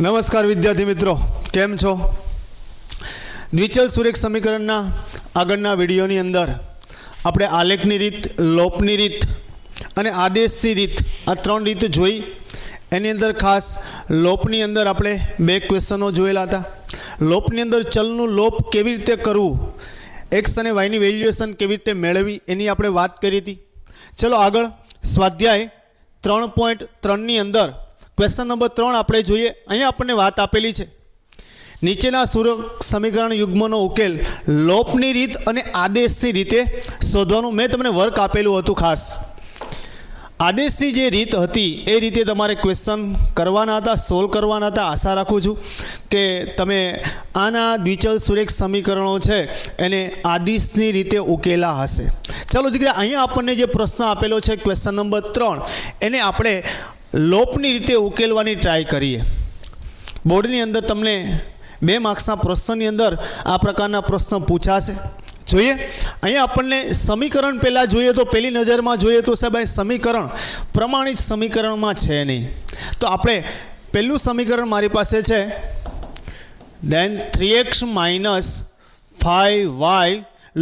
નમસ્કાર વિદ્યાર્થી મિત્રો, કેમ છો? દ્વિચલ સુરેખ સમીકરણના આગળના વિડીયોની અંદર આપણે આલેખની રીત, લોપની રીત અને આદેશની રીત આ ત્રણ રીત જોઈ. એની અંદર ખાસ લોપની અંદર આપણે બે ક્વેશ્ચનો જોયેલા હતા. લોપની અંદર ચલનું લોપ કેવી રીતે કરવું, એક્સ અને વાયની વેલ્યુએશન કેવી રીતે મેળવવી એની આપણે વાત કરી હતી. ચલો આગળ સ્વાધ્યાય 3.3ની અંદર ક્વેશ્ચન નંબર 3 આપણે જોઈએ. અહીંયા આપણને વાત આપેલી છે, નીચેના સુરેખ સમીકરણ યુગ્મનો ઉકેલ લોપની રીત અને આદેશની રીતે શોધવાનું મેં તમને વર્ક આપેલું હતું. ખાસ આદેશની જે રીત હતી એ રીતે તમારે ક્વેશ્ચન કરવાના હતા, સોલ્વ કરવાના હતા. આશા રાખું છું કે તમે આના દ્વિચલ સુરેખ સમીકરણો છે એને આદેશની રીતે ઉકેલા હશે. ચાલો દીકરા, અહીંયા આપણને જે પ્રશ્ન આપેલો છે ક્વેશ્ચન નંબર 3 એને આપણે લોપની રીતે ઉકેલવાની ટ્રાય કરીએ. બોર્ડની અંદર તમને 2 માર્ક્સના પ્રશ્નની અંદર આ પ્રકારના પ્રશ્ન પૂછાશે. જોઈએ અહીંયા આપણને સમીકરણ પહેલાં જોઈએ તો પહેલી નજરમાં જોઈએ તો સાહેબ સમીકરણ પ્રમાણિત સમીકરણમાં છે નહીં. તો આપણે પહેલું સમીકરણ મારી પાસે છે, દેન 3x - 5y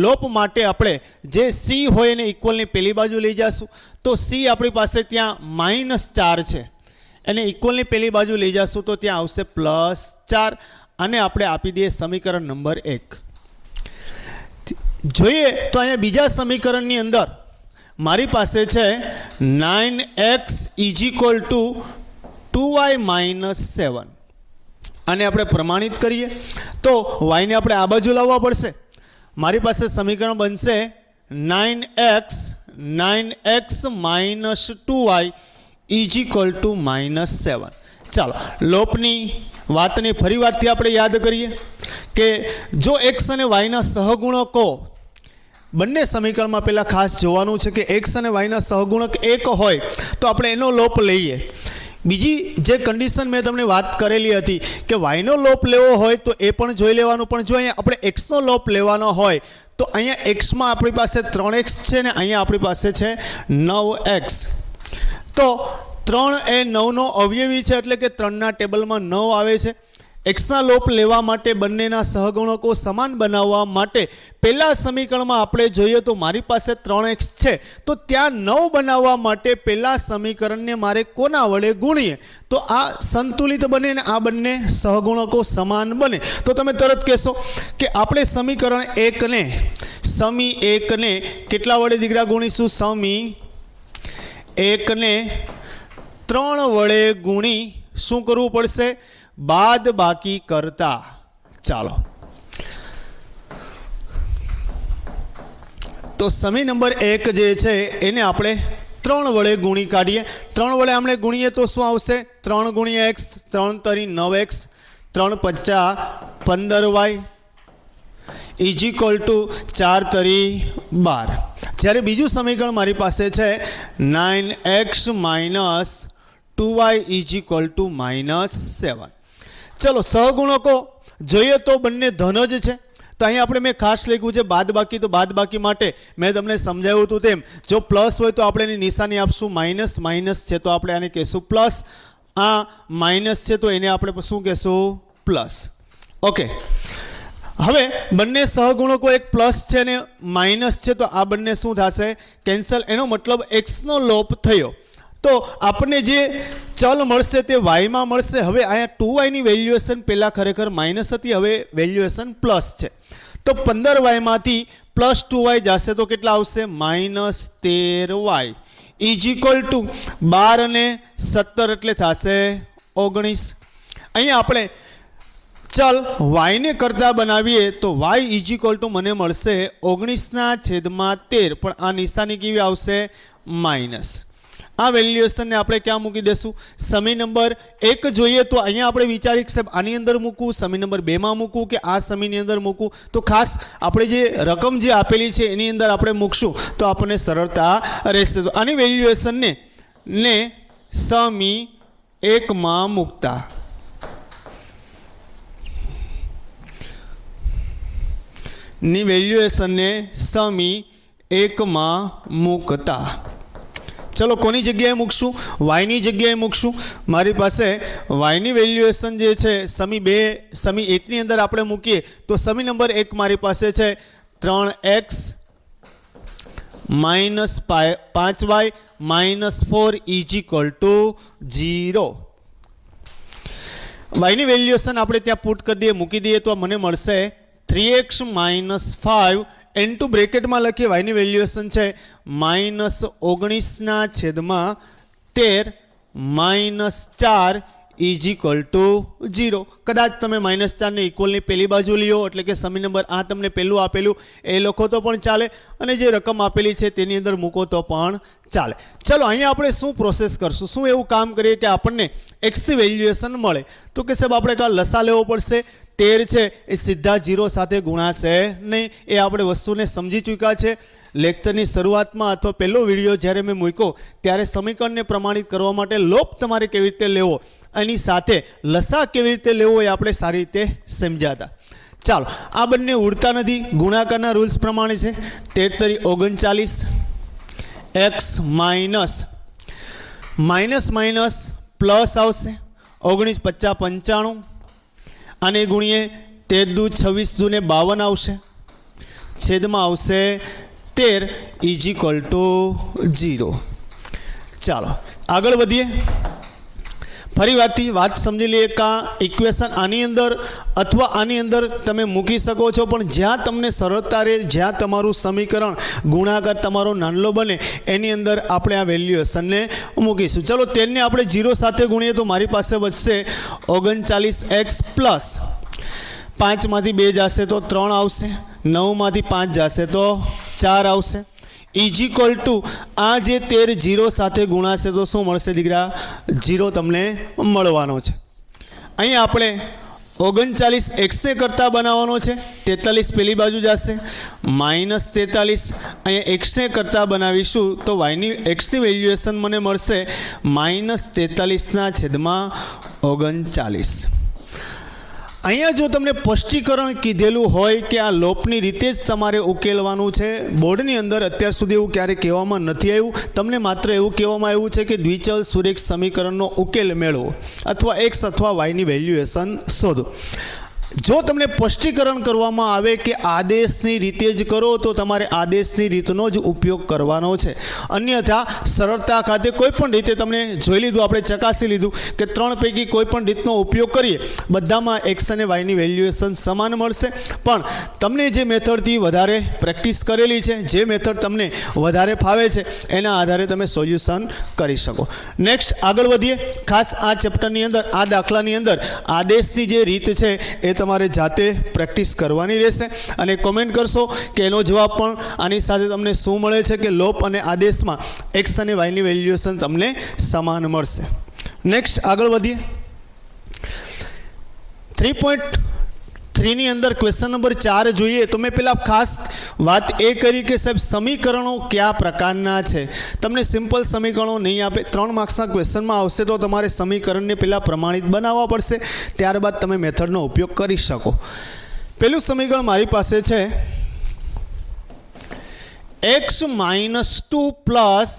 લોપ માટે આપણે જે c હોય એને ઇક્વલની પહેલી બાજુ લઈ જઈશું. તો c આપણી પાસે ત્યાં -4 છે, એને ઇક્વલની પહેલી બાજુ લઈ જઈશું તો ત્યાં આવશે +4 અને આપણે આપી દઈએ સમીકરણ નંબર 1. જોઈએ તો અહીંયા બીજા સમીકરણની અંદર મારી પાસે છે 9x = 2y - 7. આને આપણે પ્રમાણિત કરીએ તો yને આપણે આ બાજુ લાવવા પડશે. મારી પાસે સમીકરણ બનશે 9x - 2y = -7. ચાલો લોપની વાતની ફરી વાતથી આપણે યાદ કરીએ કે જો x અને yના સહગુણકો બંને સમીકરણમાં પહેલાં ખાસ જોવાનું છે કે x અને yના સહગુણક 1 હોય તો આપણે એનો લોપ લઈએ. બીજી જે કન્ડિશન મેં તમને વાત કરેલી હતી કે yનો લોપ લેવો હોય તો એ પણ જોઈ લેવાનું. પણ જો અહીંયા આપણે xનો લોપ લેવાનો હોય તો અહીંયા xમાં આપણી પાસે 3x છે ને અહીંયા આપણી પાસે છે 9x. તો 3 એ 9નો અવયવી છે એટલે કે 3ના ટેબલમાં 9 આવે છે. એક્સના લોપ લેવા માટે બંનેના સહગુણકો સમાન બનાવવા માટે પહેલા સમીકરણમાં આપણે જોઈએ તો મારી પાસે 3x છે તો ત્યાં 9 બનાવવા માટે પહેલા સમીકરણને મારે કોના વડે ગુણીએ તો આ સંતુલિત બને ને આ બંને સહગુણકો સમાન બને. તો તમે તરત કહેશો કે આપણે સમીકરણ 1ને સમી 1ને કેટલા વડે દીકરા ગુણીશું? સમી 1ને 3 વડે ગુણી શું કરવું પડશે? બાદ બાકી કરતા. ચાલો તો સમી નંબર 1 જે છે એને આપણે 3 વડે ગુણી કાઢીએ. 3 વડે આપણે ગુણીએ તો શું આવશે? 3 × x, 3 × 9x, 3 × 5 = 15y = 4 × 12. જ્યારે બીજું સમીકરણ મારી પાસે છે 9x - 2y = -7. ચલો સહગુણકો જોઈએ તો બંને ધન જ છે. તો અહીંયા આપણે મેં ખાસ લખ્યું છે બાદબાકી. તો બાદબાકી માટે મેં તમને સમજાવ્યું હતું તેમ જો પ્લસ હોય તો આપણે એની નિશાની આપશું માઇનસ. માઇનસ છે તો આપણે આને કહેશું પ્લસ. આ માઇનસ છે તો એને આપણે શું કહેશું? પ્લસ. ઓકે, હવે બંને સહગુણકો એક પ્લસ છે ને માઇનસ છે તો આ બંને શું થશે? કેન્સલ. એનો મતલબ એક્સનો લોપ થયો. તો આપણને જે ચલ મળશે તે વાયમાં મળશે. હવે અહીંયા 2yની વેલ્યુએશન પહેલાં ખરેખર માઇનસ હતી, હવે વેલ્યુએશન પ્લસ છે. તો 15yમાંથી +2y જશે તો કેટલા આવશે? -13y = 12 અને 17 એટલે થશે 19. અહીંયા આપણે ચલ yને કરતા બનાવીએ તો y = મને મળશે 19/13. પણ આ નિશાની કેવી આવશે? માઇનસ. આ વેલ્યુએશનને આપણે ક્યાં મૂકી દેશું? સમી નંબર 1 જોઈએ તો અહીંયા આપણે વિચારી કે સાહેબ આની અંદર મૂકવું, સમી નંબર 2માં મૂકવું કે આ સમીની અંદર મૂકવું. તો ખાસ આપણે જે રકમ જે આપેલી છે એની અંદર આપણે મૂકશું તો આપણને સરળતા રહેશે. તો આની વેલ્યુએશનને સમી 1માં મૂકતા ની વેલ્યુએશનને સમી 1માં મૂકતા ચલો કોની જગ્યાએ મૂકશું? વાયની જગ્યાએ મૂકશું. મારી પાસે વાયની વેલ્યુએશન જે છે સમી 1ની અંદર આપણે મૂકીએ તો સમી નંબર 1 મારી પાસે છે 3x minus 5y minus 4 is equal to 0. વાયની વેલ્યુએશન આપણે ત્યાં પુટ કરી દઈએ, મૂકી દઈએ તો મને મળશે 3x માઇનસ 5 ઇન્ટુ બ્રેકેટમાં લખીએ વાયની વેલ્યુએશન છે -19/13 માઇનસ 4 ઇઝ ઇક્વલ ટુ 0. કદાચ તમે -4 ને ઇક્વલની પેલી બાજુ લ્યો એટલે કે સમી નંબર આ તમને પહેલું આપેલું એ લખો તો પણ ચાલે, અને જે રકમ આપેલી છે તેની અંદર મૂકો તો પણ ચાલે. ચલો અહીંયા આપણે શું પ્રોસેસ કરશું, શું એવું કામ કરીએ કે આપણને એક્સની વેલ્યુએશન મળે? તો કે સાહેબ આપણે કાં લસા લેવો પડશે. 13 છે એ સીધા 0 સાથે ગુણાશે નહીં, એ આપણે વસ્તુને સમજી ચૂક્યા છે. લેક્ચરની શરૂઆતમાં અથવા પહેલો વિડીયો જ્યારે મેં મૂક્યો ત્યારે સમીકરણને પ્રમાણિત કરવા માટે લોપ તમારે કેવી રીતે લેવો, એની સાથે લસા કેવી રીતે લેવો એ આપણે સારી રીતે સમજ્યા હતા. ચાલો આ બંને ઉડતા નથી, ગુણાકારના રૂલ્સ પ્રમાણે છે. 13 39 x માઇનસ પ્લસ આવશે 19 50 95, આને ગુણીએ 13 દુ 26 દુ ને 52 આવશે, છેદમાં આવશે 13 ઇઝ ઇક્વલ ટુ 0. ચાલો આગળ વધીએ. ફરી વાત સમજી લઈએ કે ઇક્વેશન આની અંદર અથવા આની અંદર તમે મૂકી શકો છો, પણ જ્યાં તમને સરળતા રહે, જ્યાં તમારું સમીકરણ ગુણાકાર તમારો નાનલો બને એની અંદર આપણે આ વેલ્યુએશનને મૂકીશું. ચલો 13 ને આપણે 0 સાથે ગુણીએ તો મારી પાસે વધશે 39x પ્લસ 5 માંથી 2 જશે તો 3 આવશે, 9 માંથી 5 જશે તો 4 આવશે, ઇઝ ઇક્વલ ટુ આ જે 13 0 સાથે ગુણાશે તો શું મળશે દીકરા? 0 તમને મળવાનો છે. અહીં આપણે 39 x ને કરતાં બનાવવાનો છે, 43 પેલી બાજુ જશે, -43 અહીંયા x ને કરતાં બનાવીશું તો વાયની એક્સની વેલ્યુએશન મને મળશે -43/39. અહીંયા જો તમને સ્પષ્ટીકરણ કીધેલું હોય કે આ લોપની રીતે જ તમારે ઉકેલવાનું છે, બોર્ડની અંદર અત્યાર સુધી એવું ક્યારેય કહેવામાં નથી આવ્યું. તમને માત્ર એવું કહેવામાં આવ્યું છે કે દ્વિચલ સુરેખ સમીકરણનો ઉકેલ મેળવો અથવા એક્સ અથવા વાયની વેલ્યુએશન શોધો. જો તમને સ્પષ્ટીકરણ કરવામાં આવે કે આદેશની રીતે જ કરો તો તમારે આદેશની રીતનો જ ઉપયોગ કરવાનો છે. અન્યથા સરળતા ખાતે કોઈ પણ રીતે તમને જોઈ લીધું, આપણે ચકાસી લીધું કે 3 પૈકી કોઈ પણ રીતનો ઉપયોગ કરીએ બધામાં એક્સ અને વાયની વેલ્યુએશન સમાન મળશે. પણ તમને જે મેથડથી વધારે પ્રેક્ટિસ કરેલી છે, જે મેથડ તમને વધારે ફાવે છે એના આધારે તમે સોલ્યુશન કરી શકો. નેક્સ્ટ આગળ વધીએ. ખાસ આ ચેપ્ટરની અંદર આ દાખલાની અંદર આદેશની જે રીત છે એ તમારે જાતે પ્રેક્ટિસ કરવાની રહેશે અને કોમેન્ટ કરશો કે એનો જવાબ પણ આની સાથે તમને શું મળે છે કે લોપ અને આદેશમાં એક્સ અને વાયની વેલ્યુએશન તમને સમાન મળશે. નેક્સ્ટ આગળ વધીએ. 3.3 ની અંદર ક્વેશ્ચન નંબર 4 જોઈએ તો મેં પેલા ખાસ વાત એ કરી કે સાહેબ સમીકરણો કયા પ્રકારના છે. તમને સિમ્પલ સમીકરણો નહીં આપે, 3 માર્ક્સના ક્વેશ્ચનમાં આવશે તો તમારે સમીકરણને પહેલાં પ્રમાણિત બનાવવા પડશે, ત્યારબાદ તમે મેથડનો ઉપયોગ કરી શકો. પેલું સમીકરણ મારી પાસે છે x -2 plus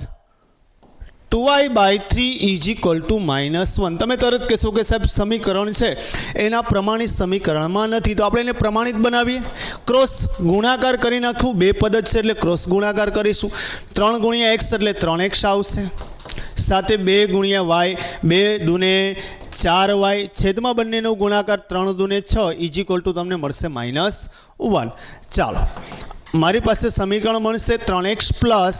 2y/3 is equal two -1. તમે તરત કહેશો કે સાહેબ સમીકરણ છે એના પ્રમાણિત સમીકરણમાં નથી, તો આપણે એને પ્રમાણિત બનાવીએ. ક્રોસ ગુણાકાર કરી નાખવું, 2 પદ જ છે એટલે ક્રોસ ગુણાકાર કરીશું. 3 × x એટલે 3x આવશે, સાથે 2 × y 2 દુને 4y, છેદમાં બંનેનો ગુણાકાર 3 દુને 6 ઇઝ ઇક્વલ ટુ તમને મળશે -1. ચાલો મારી પાસે સમીકરણ મળશે 3x plus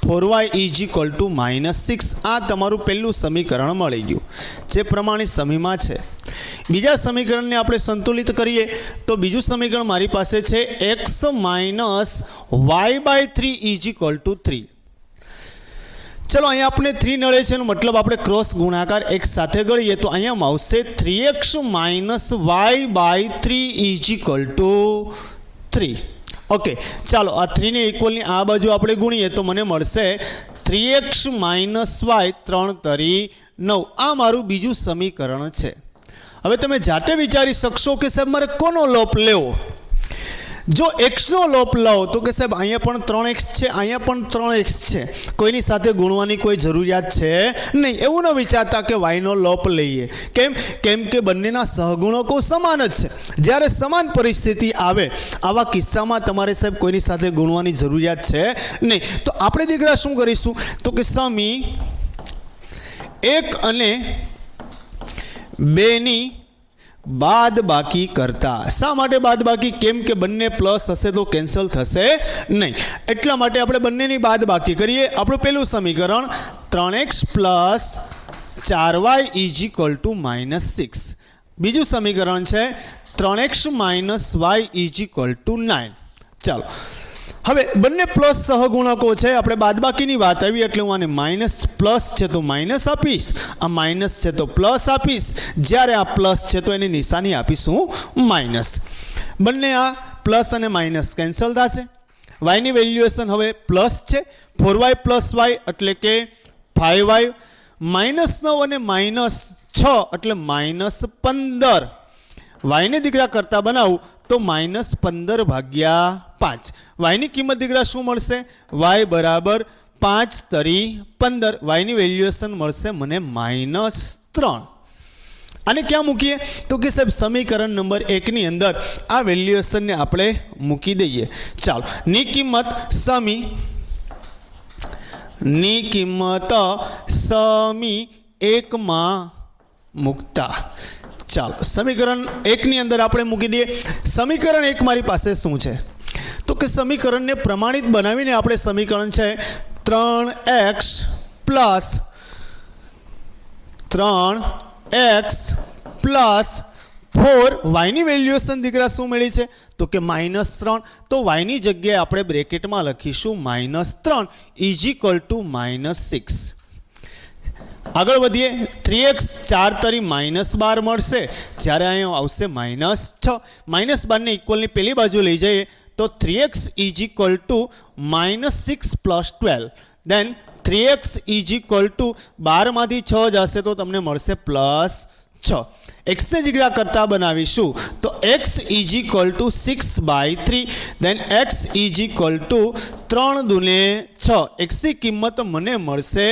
4y is equal to -6. આ તમારું પહેલું સમીકરણ મળી ગયું જે પ્રમાણિત સમીમાં છે. બીજા સમીકરણને આપણે સંતુલિત કરીએ તો બીજું સમીકરણ મારી પાસે છે x -y/3 is equal to 3. ચલો અહીંયા આપણે 3 નળે છે એનો મતલબ આપણે ક્રોસ ગુણાકાર x સાથે ગણીએ તો અહીંયા આવશે 3x -y/3 is equal to 3. Okay, ચાલો આ 3 ને ઇક્વલની આ બાજુ આપણે ગુણીએ તો મને મળશે 3x - y 3 તરી 9. આ મારું બીજું સમીકરણ છે. હવે તમે જાતે વિચારી શકશો કે સાહેબ મારે કોનો લોપ લેવો. જો એક્સનો લોપ લો તો કે સાહેબ અહીંયા પણ 3x છે, અહીંયા પણ 3x છે, કોઈની સાથે ગુણવાની કોઈ જરૂરિયાત છે નહીં. એવું ન વિચારતા કે yનો લોપ લઈએ. કેમ કે બંનેના સહગુણકો સમાન જ છે. જ્યારે સમાન પરિસ્થિતિ આવે આવા કિસ્સામાં તમારે સાહેબ કોઈની સાથે ગુણવાની જરૂરિયાત છે નહીં. તો આપણે દીકરા શું કરીશું તો કે સમી 1 અને 2 ની બાદ બાકી કરતા. શા માટે બાદ બાકી? કેમ કે બંને પ્લસ હશે તો કેન્સલ થશે નહીં, એટલા માટે આપણે બંનેની બાદ બાકી કરીએ. આપણું પહેલું સમીકરણ 3x plus 4y is equal to -6. બીજું સમીકરણ છે 3x minus y is equal to 9. ચાલો, હવે બંને પ્લસ સહગુણકો છે, આપણે બાદબાકીની વાત આવી એટલે હું આને માઇનસ પ્લસ છે તો માઇનસ આપીશ, આ માઇનસ છે તો પ્લસ આપીશ, જ્યારે આ પ્લસ છે તો એની નિશાની આપીશું માઇનસ. બંને આ પ્લસ અને માઇનસ કેન્સલ થશે. વાયની વેલ્યુએશન હવે પ્લસ છે, 4y પ્લસ y એટલે કે 5y, -9 અને -6 એટલે -15. વાયને દીકરા કરતા બનાવું તો -15 ભાગ્યા 5. વાયની કિંમત દીકરા શું મળશે? y બરાબર 5 તરી 15. વાયની વેલ્યુએશન મળશે મને -3. આને ક્યાં મૂકીએ તો કે સાહેબ સમીકરણ નંબર 1 ની અંદર આ વેલ્યુએશનને આપણે મૂકી દઈએ. ચાલો, ની કિંમત સમી 1 માં મૂકતા. ચાલો, સમીકરણ 1 ની અંદર આપણે મૂકી દઈએ. સમીકરણ 1 મારી પાસે શું છે તો કે સમીકરણને પ્રમાણિત બનાવીને આપણે સમીકરણ છે 3x પ્લસ 4 વાયની વેલ્યુએશન દીકરા શું મળી છે તો કે -3. તો વાયની જગ્યાએ આપણે બ્રેકેટમાં લખીશું -3 ઇઝ ઇક્વલ ટુ -6. આગળ વધીએ. 3x 4 તરી -12 મળશે, જ્યારે અહીંયા આવશે -6. -12 ને ઇક્વલની પેલી બાજુ લઈ જઈએ તો 3x is equal to -6 plus 12. Then 3x is equal to 12 માંથી 6 જશે તો તમને મળશે +6. x ને દીકરા કરતા બનાવીશું તો x is equal to 6/3. Then x is equal to 3 દુને 6. x ની કિંમત મને મળશે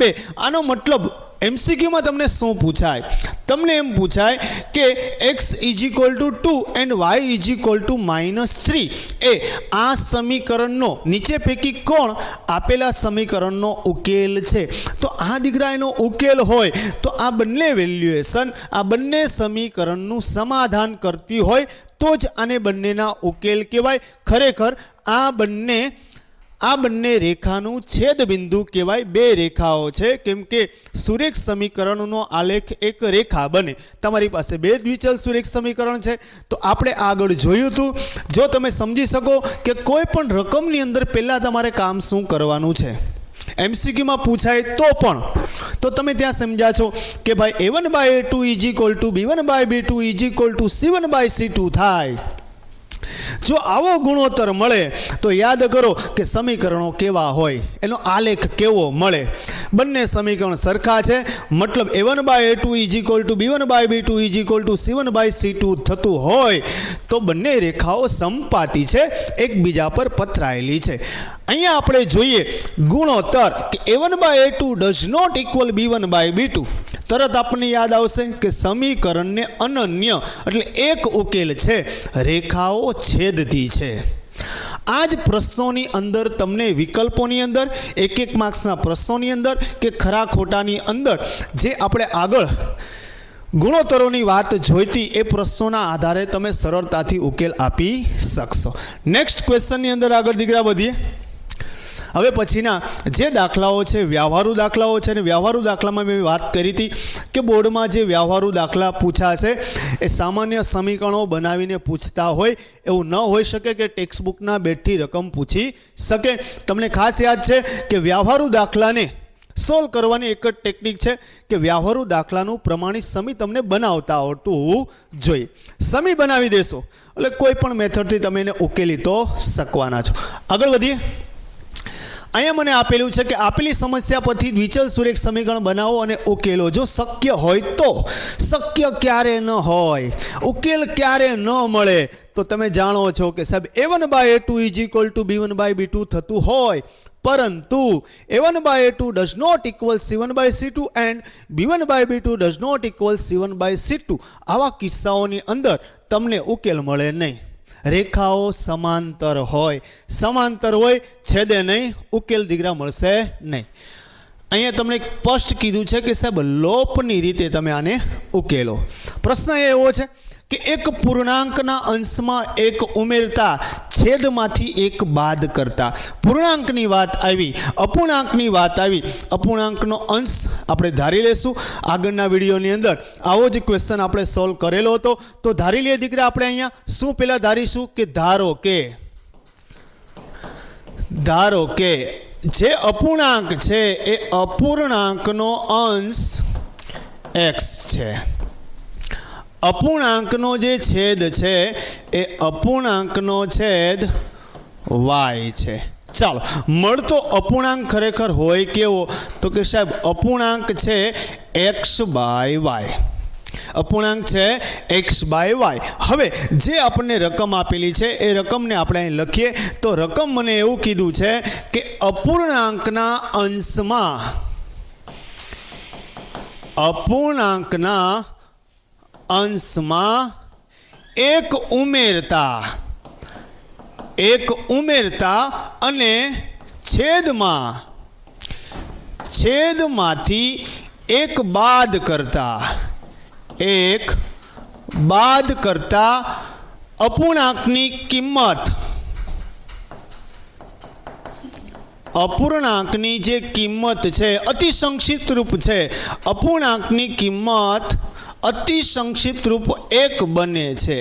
2. આનો મતલબ MCQ માં તમને શું પૂછાય? તમને એમ પૂછાય કે x is equal two 2 and y is equal to -3 એ આ સમીકરણનો નીચે પૈકી કોણ આપેલા સમીકરણનો ઉકેલ છે? તો આ દીકરા એનો ઉકેલ હોય તો આ બંને વેલ્યુએશન આ બંને સમીકરણનું સમાધાન કરતી હોય તો જ આને બંનેના ઉકેલ કહેવાય. ખરેખર આ બંને રેખાનું છેદ બિંદુ કહેવાય. બે રેખાઓ છે, કેમ કે સુરેખ સમીકરણનો આલેખ એક રેખા બને. તમારી પાસે બે દ્વિચલ સુરેખ સમીકરણ છે તો આપણે આગળ જોયું હતું. જો તમે સમજી શકો કે કોઈ પણ રકમની અંદર પહેલાં તમારે કામ શું કરવાનું છે, MCQમાં પૂછાય તો તમે ત્યાં સમજ્યા છો કે ભાઈ a1/a2 is equal two b1/b2 is equal two c1/c2 થાય. જો આવો ગુણોત્તર મળે તો યાદ કરો કે સમીકરણો કેવા હોય, એનો આલેખ કેવો મળે. બંને સમીકરણ સરખા છે, મતલબ a1/a2 is equal two b1/b2 is equal two c1/c2 થતું હોય તો બંને રેખાઓ સમપાતી છે, એકબીજા પર પથરાયેલી છે. અહીંયા આપણે જોઈએ ગુણોત્તર કે a1/a2 does not equal b1/b2. તરત આપણને યાદ આવશે કે સમીકરણને અનન્ય એટલે એક ઉકેલ છે, રેખાઓ છેદતી છે. આ જ પ્રશ્નોની અંદર તમને વિકલ્પોની અંદર એક માર્ક્સના પ્રશ્નોની અંદર કે ખરા ખોટાની અંદર જે આપણે આગળ ગુણોત્તરોની વાત જોઈતી એ પ્રશ્નોના આધારે તમે સરળતાથી ઉકેલ આપી શકશો. નેક્સ્ટ ક્વેશ્ચનની અંદર આગળ દીકરા વધીએ. હવે પછીના જે દાખલાઓ છે વ્યવહારુ દાખલાઓ છે, અને વ્યવહારુ દાખલામાં મેં વાત કરી હતી કે બોર્ડમાં જે વ્યવહારુ દાખલા પૂછાશે એ સામાન્ય સમીકરણો બનાવીને પૂછતા હોય એવું ન હોઈ શકે કે ટેક્સ્ટબુકના બેઠી રકમ પૂછી શકે. તમને ખાસ યાદ છે કે વ્યવહારુ દાખલાને સોલ્વ કરવાની એક જ ટેકનિક છે કે વ્યવહારુ દાખલાનું પ્રમાણિત સમી તમને બનાવતા આવડતું જોઈએ. સમી બનાવી દેશો એટલે કોઈ પણ મેથડથી તમે એને ઉકેલી તો શકવાના છો. આગળ વધીએ. અહીંયા મને આપેલું છે કે આપેલી સમસ્યા પરથી દ્વિચલ સુરેખ સમીકરણ બનાવો અને ઉકેલો. જો શક્ય હોય તો. શક્ય ક્યારે ન હોય, ઉકેલ ક્યારે ન મળે, તો તમે જાણો છો કે સાહેબ a1/a2 = b1/b2 થતું હોય, પરંતુ a1/a2 does not equal c1/c2 and b1/b2 does not equal c1/c2. આવા કિસ્સાઓની અંદર તમને ઉકેલ મળે નહીં. રેખાઓ સમાંતર હોય છેદે નહીં, ઉકેલ દીકરા મળશે નહીં. અહીંયા તમને સ્પષ્ટ કીધું છે કે સાહેબ લોપની રીતે તમે આને ઉકેલો. પ્રશ્ન એવો છે કે એક પૂર્ણાંકના અંશમાં એક ઉમેરતા છેદમાંથી એક બાદ કરતા. પૂર્ણાંકની વાત આવી, અપૂર્ણાંકની વાત આવી. અપૂર્ણાંકનો અંશ આપણે ધારી લેશું. આગળના વિડીયોની અંદર આવો જ ક્વેશ્ચન આપણે સોલ્વ કરેલો હતો. તો ધારી લઈએ દીકરા, આપણે અહીંયા શું પહેલાં ધારીશું કે ધારો કે જે અપૂર્ણાંક છે એ અપૂર્ણાંકનો અંશ x છે. અપૂર્ણાંકનો જે છેદ છે એ અપૂર્ણાંકનો છેદ y છે. ચાલો, મળતો અપૂર્ણાંક ખરેખર હોય કેવો, તો કે સાહેબ અપૂર્ણાંક છે x/y. અપૂર્ણાંક છે x/y. હવે જે આપણને રકમ આપેલી છે એ રકમને આપણે અહીં લખીએ. તો રકમ મને એવું કીધું છે કે અપૂર્ણાંકના અંશમાં એક ઉમેરતા અને છેદમાંથી એક બાદ કરતા અપૂર્ણાંકની જે કિંમત છે અતિ સંક્ષિપ્ત રૂપ છે. અપૂર્ણાંકની કિંમત અતિ સંક્ષિપ્ત રૂપ 1 બને છે.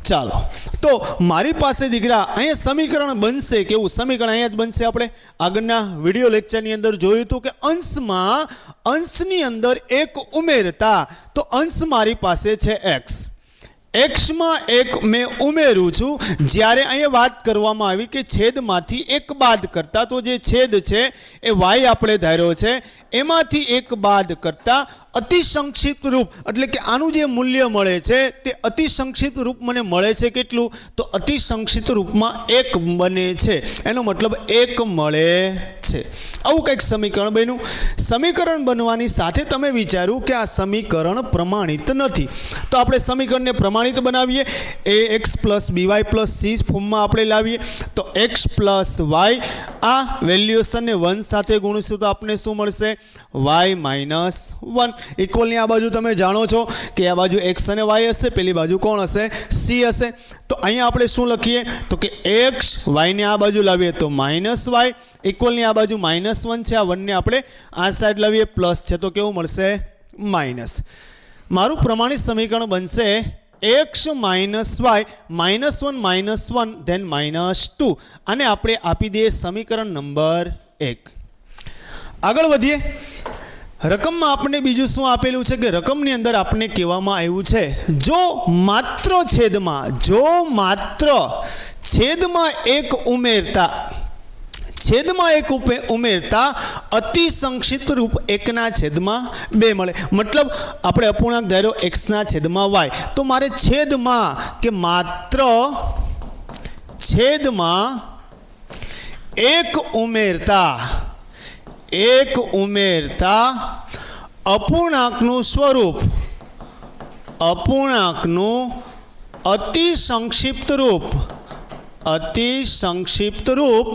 ચાલો, તો મારી પાસે દીકરા અહીંયા સમીકરણ બનશે. કેવું સમીકરણ? અહીંયા જ બનશે. આપણે આગળના વિડીયો લેક્ચરની અંદર જોયું હતું કે અંશની અંદર એક ઉમેરતા, તો અંશ મારી પાસે છે x. એક્સમાં એક મેં ઉમેરું છું. જ્યારે અહીંયા વાત કરવામાં આવી કે છેદમાંથી એક બાદ કરતા, તો જે છેદ છે એ y આપણે ધાર્યો છે, એમાંથી એક બાદ કરતા અતિ સંક્ષિપ્ત રૂપ, એટલે કે આનું જે મૂલ્ય મળે છે તે અતિ સંક્ષિપ્ત રૂપ મને મળે છે. કેટલું? તો અતિ સંક્ષિપ્ત રૂપમાં 1 બને છે. એનો મતલબ 1 મળે છે. આવું કંઈક સમીકરણ બન્યું. સમીકરણ બનવાની સાથે તમે વિચાર્યું કે આ સમીકરણ પ્રમાણિત નથી, તો આપણે સમીકરણને પ્રમાણિત બનાવીએ. ax + by + c ફોર્મમાં આપણે લાવીએ. તો x + y, આ વેલ્યુએશનને 1 સાથે ગુણીશું તો આપણને શું મળશે? y - 1. ઇક્વલની આ બાજુ તમે જાણો છો કે આ બાજુ x અને y હશે, પેલી બાજુ કોણ હશે? c હશે. તો અહીંયા આપણે શું લખીએ? તો કે x, y ને આ બાજુ લાવીએ તો -y, ઇક્વલની આ બાજુ -1 છે, આ 1 ને આપણે આ સાઈડ લાવીએ, પ્લસ છે તો કેવું મળશે? માઇનસ. મારું પ્રમાણિત સમીકરણ બનશે x - y -1 then -2. આને આપણે આપી દઈએ સમીકરણ નંબર 1. આગળ વધીએ. રકમમાં આપણને બીજું શું આપેલું છે કે રકમની અંદર આપણને કહેવામાં આવ્યું છે જો માત્ર છેદમાં એક ઉમેરતા અતિ સંક્ષિપ્ત રૂપ 1/2 મળે. મતલબ આપણે અપૂર્ણાંક ધાર્યો x/y, તો મારે માત્ર છેદમાં એક ઉમેરતા અપૂર્ણાંકનું અતિ સંક્ષિપ્ત રૂપ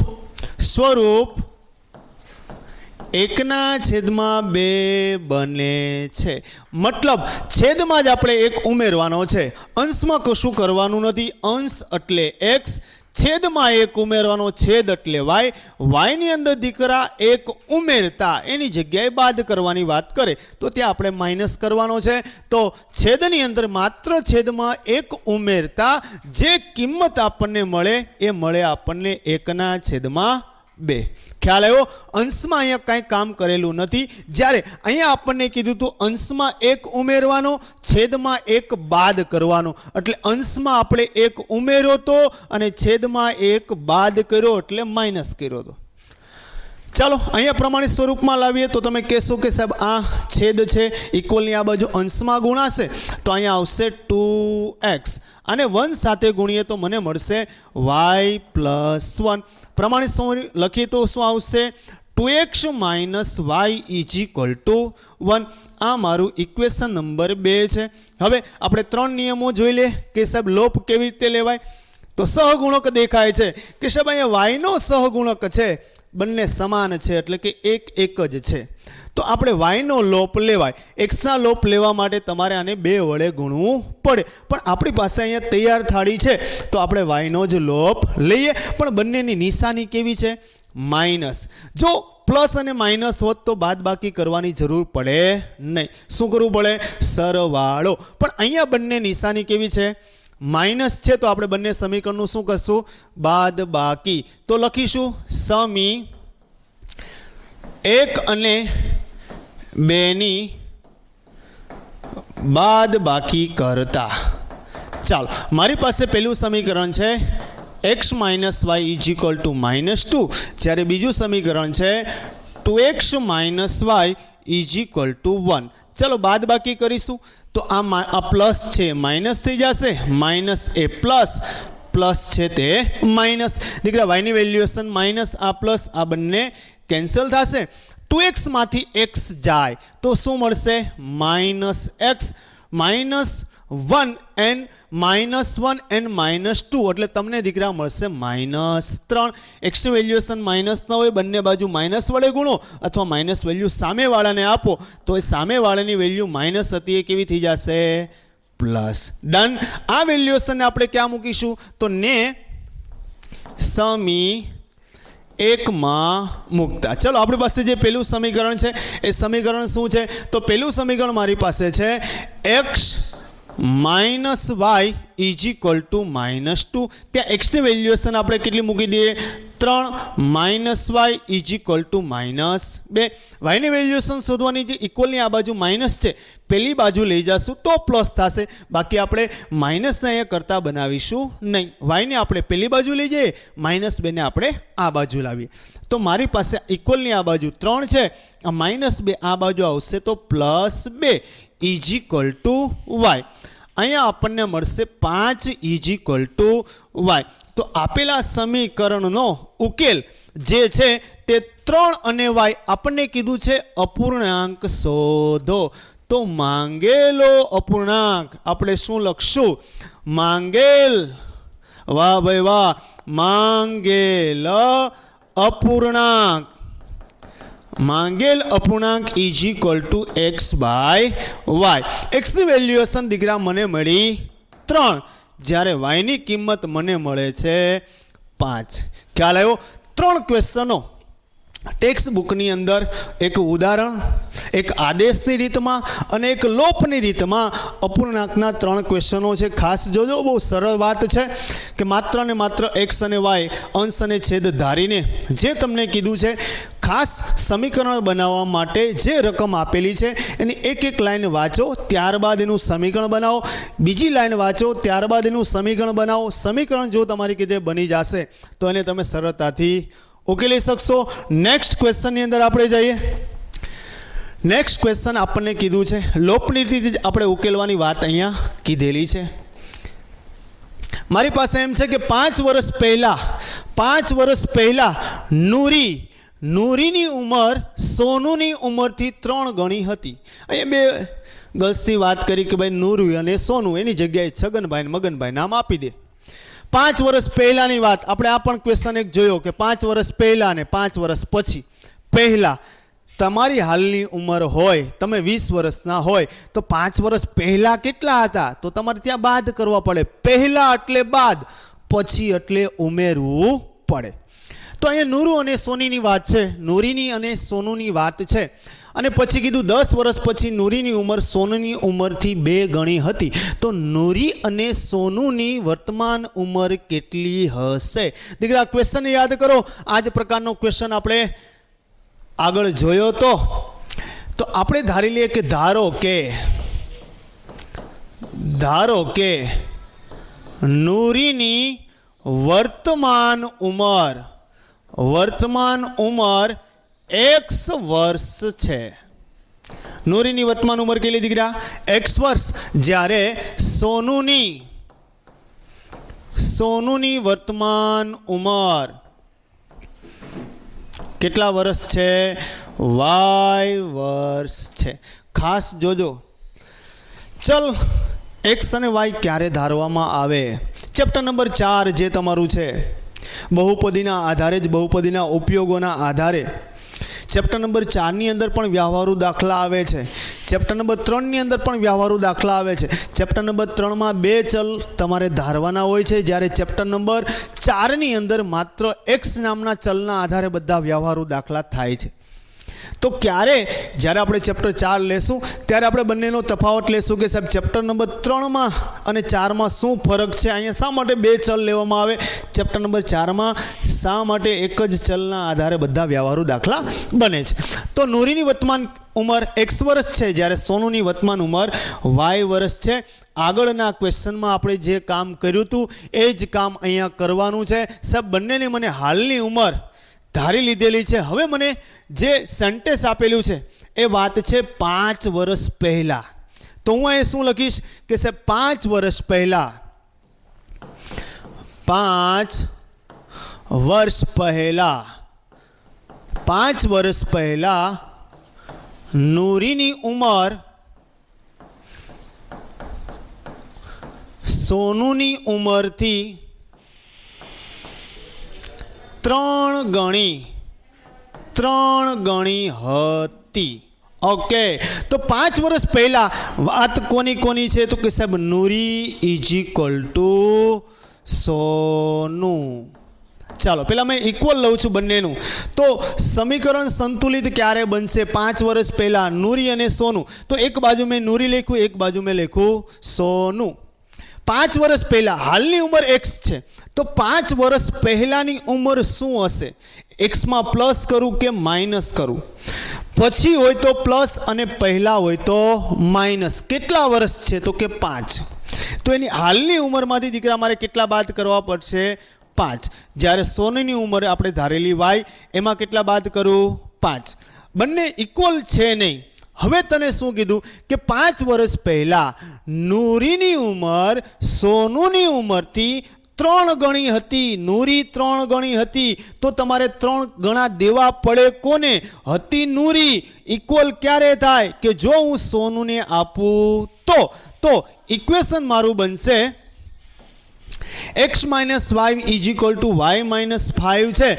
સ્વરૂપ 1/2 બને છે. મતલબ છેદમાં જ આપણે 1 ઉમેરવાનો છે, અંશમાં કશું કરવાનું નથી. અંશ એટલે x, છેદમાં 1 ઉમેરવાનો, છેદ એટલે y. y ની અંદર દીકરા 1 ઉમેરતા એની જગ્યાએ બાદ કરવાની વાત કરે તો ત્યાં આપણે માઇનસ કરવાનો છે. તો છેદની અંદર માત્ર છેદમાં 1 ઉમેરતા જે કિંમત આપણને મળે એ મળે આપણને 1/2. ખ્યાલ આવ્યો? અંશમાં અહીંયા કાંઈ કામ કરેલું નથી. જ્યારે અહીંયા આપણને કીધું હતું અંશમાં 1 ઉમેરવાનો, છેદમાં 1 બાદ કરવાનો. એટલે અંશમાં આપણે 1 ઉમેર્યો તો અને છેદમાં 1 બાદ કર્યો એટલે માઇનસ કર્યો હતો. ચાલો અહીંયા પ્રમાણિત સ્વરૂપમાં લાવીએ તો તમે કહેશો કે સાહેબ આ છેદ છે, ઇક્વલની આ બાજુ અંશમાં ગુણાશે તો અહીંયા આવશે 2x અને 1 સાથે ગુણીએ તો મને મળશે y + 1. પ્રમાણિત લખીએ તો શું આવશે? 2x - y = 1. આ મારું ઇક્વેશન નંબર 2 છે. હવે આપણે 3 નિયમો જોઈ લે કે સાહેબ લોપ કેવી રીતે લેવાય. તો સહગુણક દેખાય છે કે સાહેબ અહીંયા y નો સહગુણક છે, બંને સમાન છે એટલે કે એક જ છે. તો આપણે y નો લોપ લેવાય. x ના લોપ લેવા માટે તમારે આને 2 વડે ગુણવું પડે. પણ આપણી પાસે અહીંયા તૈયાર થાળી છે તો આપણે y નો જ લોપ લઈએ. પણ બંનેની નિશાની કેવી છે? માઇનસ. જો પ્લસ અને માઇનસ હોત તો બાદબાકી કરવાની જરૂર પડે નહીં. શું કરવું પડે? સરવાળો. પણ અહીંયા બંને નિશાની કેવી છે? માઇનસ છે. તો આપણે બંને સમીકરણનું શું કરશું? બાદબાકી. તો લખીશું સમી 1 અને 2 ની બાદબાકી કરતા. ચાલો મારી પાસે પહેલું સમીકરણ છે x - y = -2, જ્યારે બીજું સમીકરણ છે 2x - y = 1. ચાલો બાદબાકી કરીશું તો આ પ્લસ છે માઇનસ થઈ જશે, માઇનસ એ પ્લસ છે તે માઇનસ. દીકરા વાયની વેલ્યુએશન માઇનસ, આ પ્લસ, આ બંને કેન્સલ થશે. 2x માંથી x જાય તો શું મળશે? -x -1 and -1 and -2 એટલે તમને દીકરા મળશે -3. x ની વેલ્યુએશન માઇનસ ન હોય, બંને બાજુ માઇનસ વડે ગુણો અથવા માઇનસ વેલ્યુ સામેવાળાને આપો તો એ સામેવાળાની વેલ્યુ માઇનસ હતી એ કેવી થઈ જશે? પ્લસ. ડન. આ વેલ્યુએશનને આપણે ક્યાં મૂકીશું? તો ને સમી 1 માં મૂકતા. ચલો આપણી પાસે જે પહેલું સમીકરણ છે એ સમીકરણ શું છે? તો પહેલું સમીકરણ મારી પાસે છે x - y = -2. ત્યાં x ની વેલ્યુએશન આપણે કેટલી મૂકી દઈએ? 3 - y = -2. y ની વેલ્યુએશન શોધવાની જે ઇક્વલની આ બાજુ માઇનસ છે પેલી બાજુ લઈ જશું તો પ્લસ થશે. બાકી આપણે માઇનસને અહીંયા કરતા બનાવીશું નહીં. y ને આપણે પેલી બાજુ લઈ જઈએ, -2 ને આપણે આ બાજુ લાવીએ. તો મારી પાસે ઇક્વલની આ બાજુ 3 છે, આ -2 આ બાજુ આવશે તો +2 = y. અહીંયા આપણને મળશે 5 = y. તો આપેલા સમીકરણનો ઉકેલ જે છે તે 3 અને y આપણને કીધું છે અપૂર્ણાંક શોધો. તો માંગેલો અપૂર્ણાંક આપણે શું લખશું? માંગેલ, વાહ ભાઈ વાહ, માંગેલ અપૂર્ણાંક, માંગેલ અપૂર્ણાંક = x/y. x ની વેલ્યુએશન દીકરા મને મળી 3, જ્યારે y ની કિંમત મને મળે છે 5. ખ્યાલ આવ્યો? 3 ક્વેશ્ચનો ટેક્સ્ટ બુકની અંદર, એક ઉદાહરણ, એક આદેશની રીતમાં અને એક લોપની રીતમાં અપૂર્ણાંકના 3 ક્વેશ્ચનો છે. ખાસ જોજો, બહુ સરળ વાત છે કે માત્ર ને માત્ર x અને y અંશ અને છેદ ધારીને જે તમને કીધું છે, ખાસ સમીકરણ બનાવવા માટે જે રકમ આપેલી છે એની એક લાઈન વાંચો, ત્યારબાદ એનું સમીકરણ બનાવો, બીજી લાઈન વાંચો, ત્યારબાદ એનું સમીકરણ બનાવો. સમીકરણ જો તમારી કીધે બની જશે તો એને તમે સરળતાથી ઉકેલી શકશો. નેક્સ્ટ ક્વેશ્ચનની અંદર આપણે જઈએ. નેક્સ્ટ ક્વેશ્ચન આપણને કીધું છે લોપની રીતે જ આપણે ઉકેલવાની વાત અહીંયા કીધેલી છે. મારી પાસે એમ છે કે 5 વર્ષ પહેલા નૂરીની ઉંમર સોનુની ઉંમરથી 3 ગણી હતી. અહીંયા બે ગર્લ્સની વાત કરી કે ભાઈ નૂરી અને સોનુ, એની જગ્યાએ છગનભાઈ અને મગનભાઈ નામ આપી દે. 5 વર્ષ પહેલાની વાત આપણે આ પણ ક્વેશ્ચન એક જોયો કે 5 વર્ષ પહેલા અને 5 વર્ષ પછી. પહેલા તમારી હાલની ઉંમર હોય, તમે 20 વર્ષના હોય તો 5 વર્ષ પહેલા કેટલા હતા તો તમારે ત્યાં બાદ કરવા પડે. પહેલા એટલે બાદ, પછી એટલે ઉમેરવું પડે. તો અહીંયા નૂરુ અને સોનીની વાત છે, નૂરીની અને સોનુની વાત છે. અને પછી કીધું 10 વર્ષ પછી નૂરીની ઉંમર સોનુની ઉંમરથી 2 ગણી હતી. તો નૂરી અને સોનુની વર્તમાન ઉંમર કેટલી હશે? દીકરા ક્વેશ્ચન યાદ કરો. આ જ પ્રકારનો ક્વેશ્ચન આપણે આગળ જોયો તો આપણે ધારી લઈએ કે ધારો કે નૂરીની વર્તમાન ઉંમર x વર્ષ છે. નૂરીની વર્તમાન ઉંમર કેટલી દીકરા? x વર્ષ. જ્યારે સોનુની વર્તમાન ઉંમર કેટલા વર્ષ છે? y વર્ષ છે. ખાસ જોજો. ચલ x અને y ક્યારે ધારવામાં આવે? ચેપ્ટર નંબર 4 જે તમારું છે બહુપદીના આધારે જ બહુપદીના ઉપયોગોના આધારે ચેપ્ટર નંબર 4ની અંદર પણ વ્યવહારુ દાખલા આવે છે. ચેપ્ટર નંબર 3ની અંદર પણ વ્યવહારુ દાખલા આવે છે. ચેપ્ટર નંબર 3માં 2 ચલ તમારે ધારવાના હોય છે, જ્યારે ચેપ્ટર નંબર 4ની અંદર માત્ર x નામના ચલના આધારે બધા વ્યવહારુ દાખલા થાય છે. તો જ્યારે આપણે ચેપ્ટર 4 લેશું ત્યારે આપણે બંનેનો તફાવત લેશું કે સાહેબ ચેપ્ટર નંબર 3માં અને 4માં શું ફરક છે, અહીંયા શા માટે 2 ચલ લેવામાં આવે, ચેપ્ટર નંબર 4માં શા માટે એક જ ચલના આધારે બધા વ્યવહારુ દાખલા બને છે. તો નૂરીની વર્તમાન ઉંમર x વર્ષ છે, જ્યારે સોનુની વર્તમાન ઉંમર y વર્ષ છે. આગળના ક્વેશ્ચનમાં આપણે જે કામ કર્યું હતું એ જ કામ અહીંયા કરવાનું છે. સાહેબ બંનેને મને હાલની ઉંમર ધારી લીધેલી છે. હવે મને જે સેન્ટેન્સ આપેલું છે એ વાત છે 5 વર્ષ પહેલાં. તો હું અહીં શું લખીશ કે સાહેબ 5 વર્ષ પહેલાં 5 વર્ષ પહેલાં નૂરીની ઉંમર સોનુની ઉંમરથી 3 ગણી હતી. ઓકે, તો 5 વર્ષ પહેલા વાત કોની છે? તો કે સાહેબ નૂરી ઇઝ ઇક્વલ ટુ સોનું. ચાલો પહેલાં મેં ઇક્વલ લઉં છું બંનેનું. તો સમીકરણ સંતુલિત ક્યારે બનશે? 5 વર્ષ પહેલાં નૂરી અને સોનું. તો એક બાજુ મેં નૂરી લખ્યું, એક બાજુ મેં લખ્યું સોનું. 5 વર્ષ પહેલાં હાલની ઉંમર x છે, તો 5 વર્ષ પહેલાંની ઉંમર શું હશે? એક્સમાં પ્લસ કરું કે માઇનસ કરું? પછી હોય તો પ્લસ અને પહેલાં હોય તો માઇનસ. કેટલા વર્ષ છે? તો કે 5. તો એની હાલની ઉંમરમાંથી દીકરા મારે કેટલા બાદ કરવા પડશે? 5. જ્યારે સોનુની ઉંમર આપણે ધારેલી y, એમાં કેટલા બાદ કરું? 5. બંને ઇક્વલ છે નહીં. હવે તને શું કીધું કે 5 વર્ષ પહેલાં નૂરીની ઉંમર સોનુની ઉંમરથી 3 ગણી હતી. નૂરી 3 ગણી હતી, તો તમારે 3 ગણા દેવા પડે. કોને? હતી નૂરી. ઇક્વલ ક્યારે થાય? કે જો હું સોનુને આપું તો ઇક્વેશન મારું બનશે x - y is equal two y - 5 છે.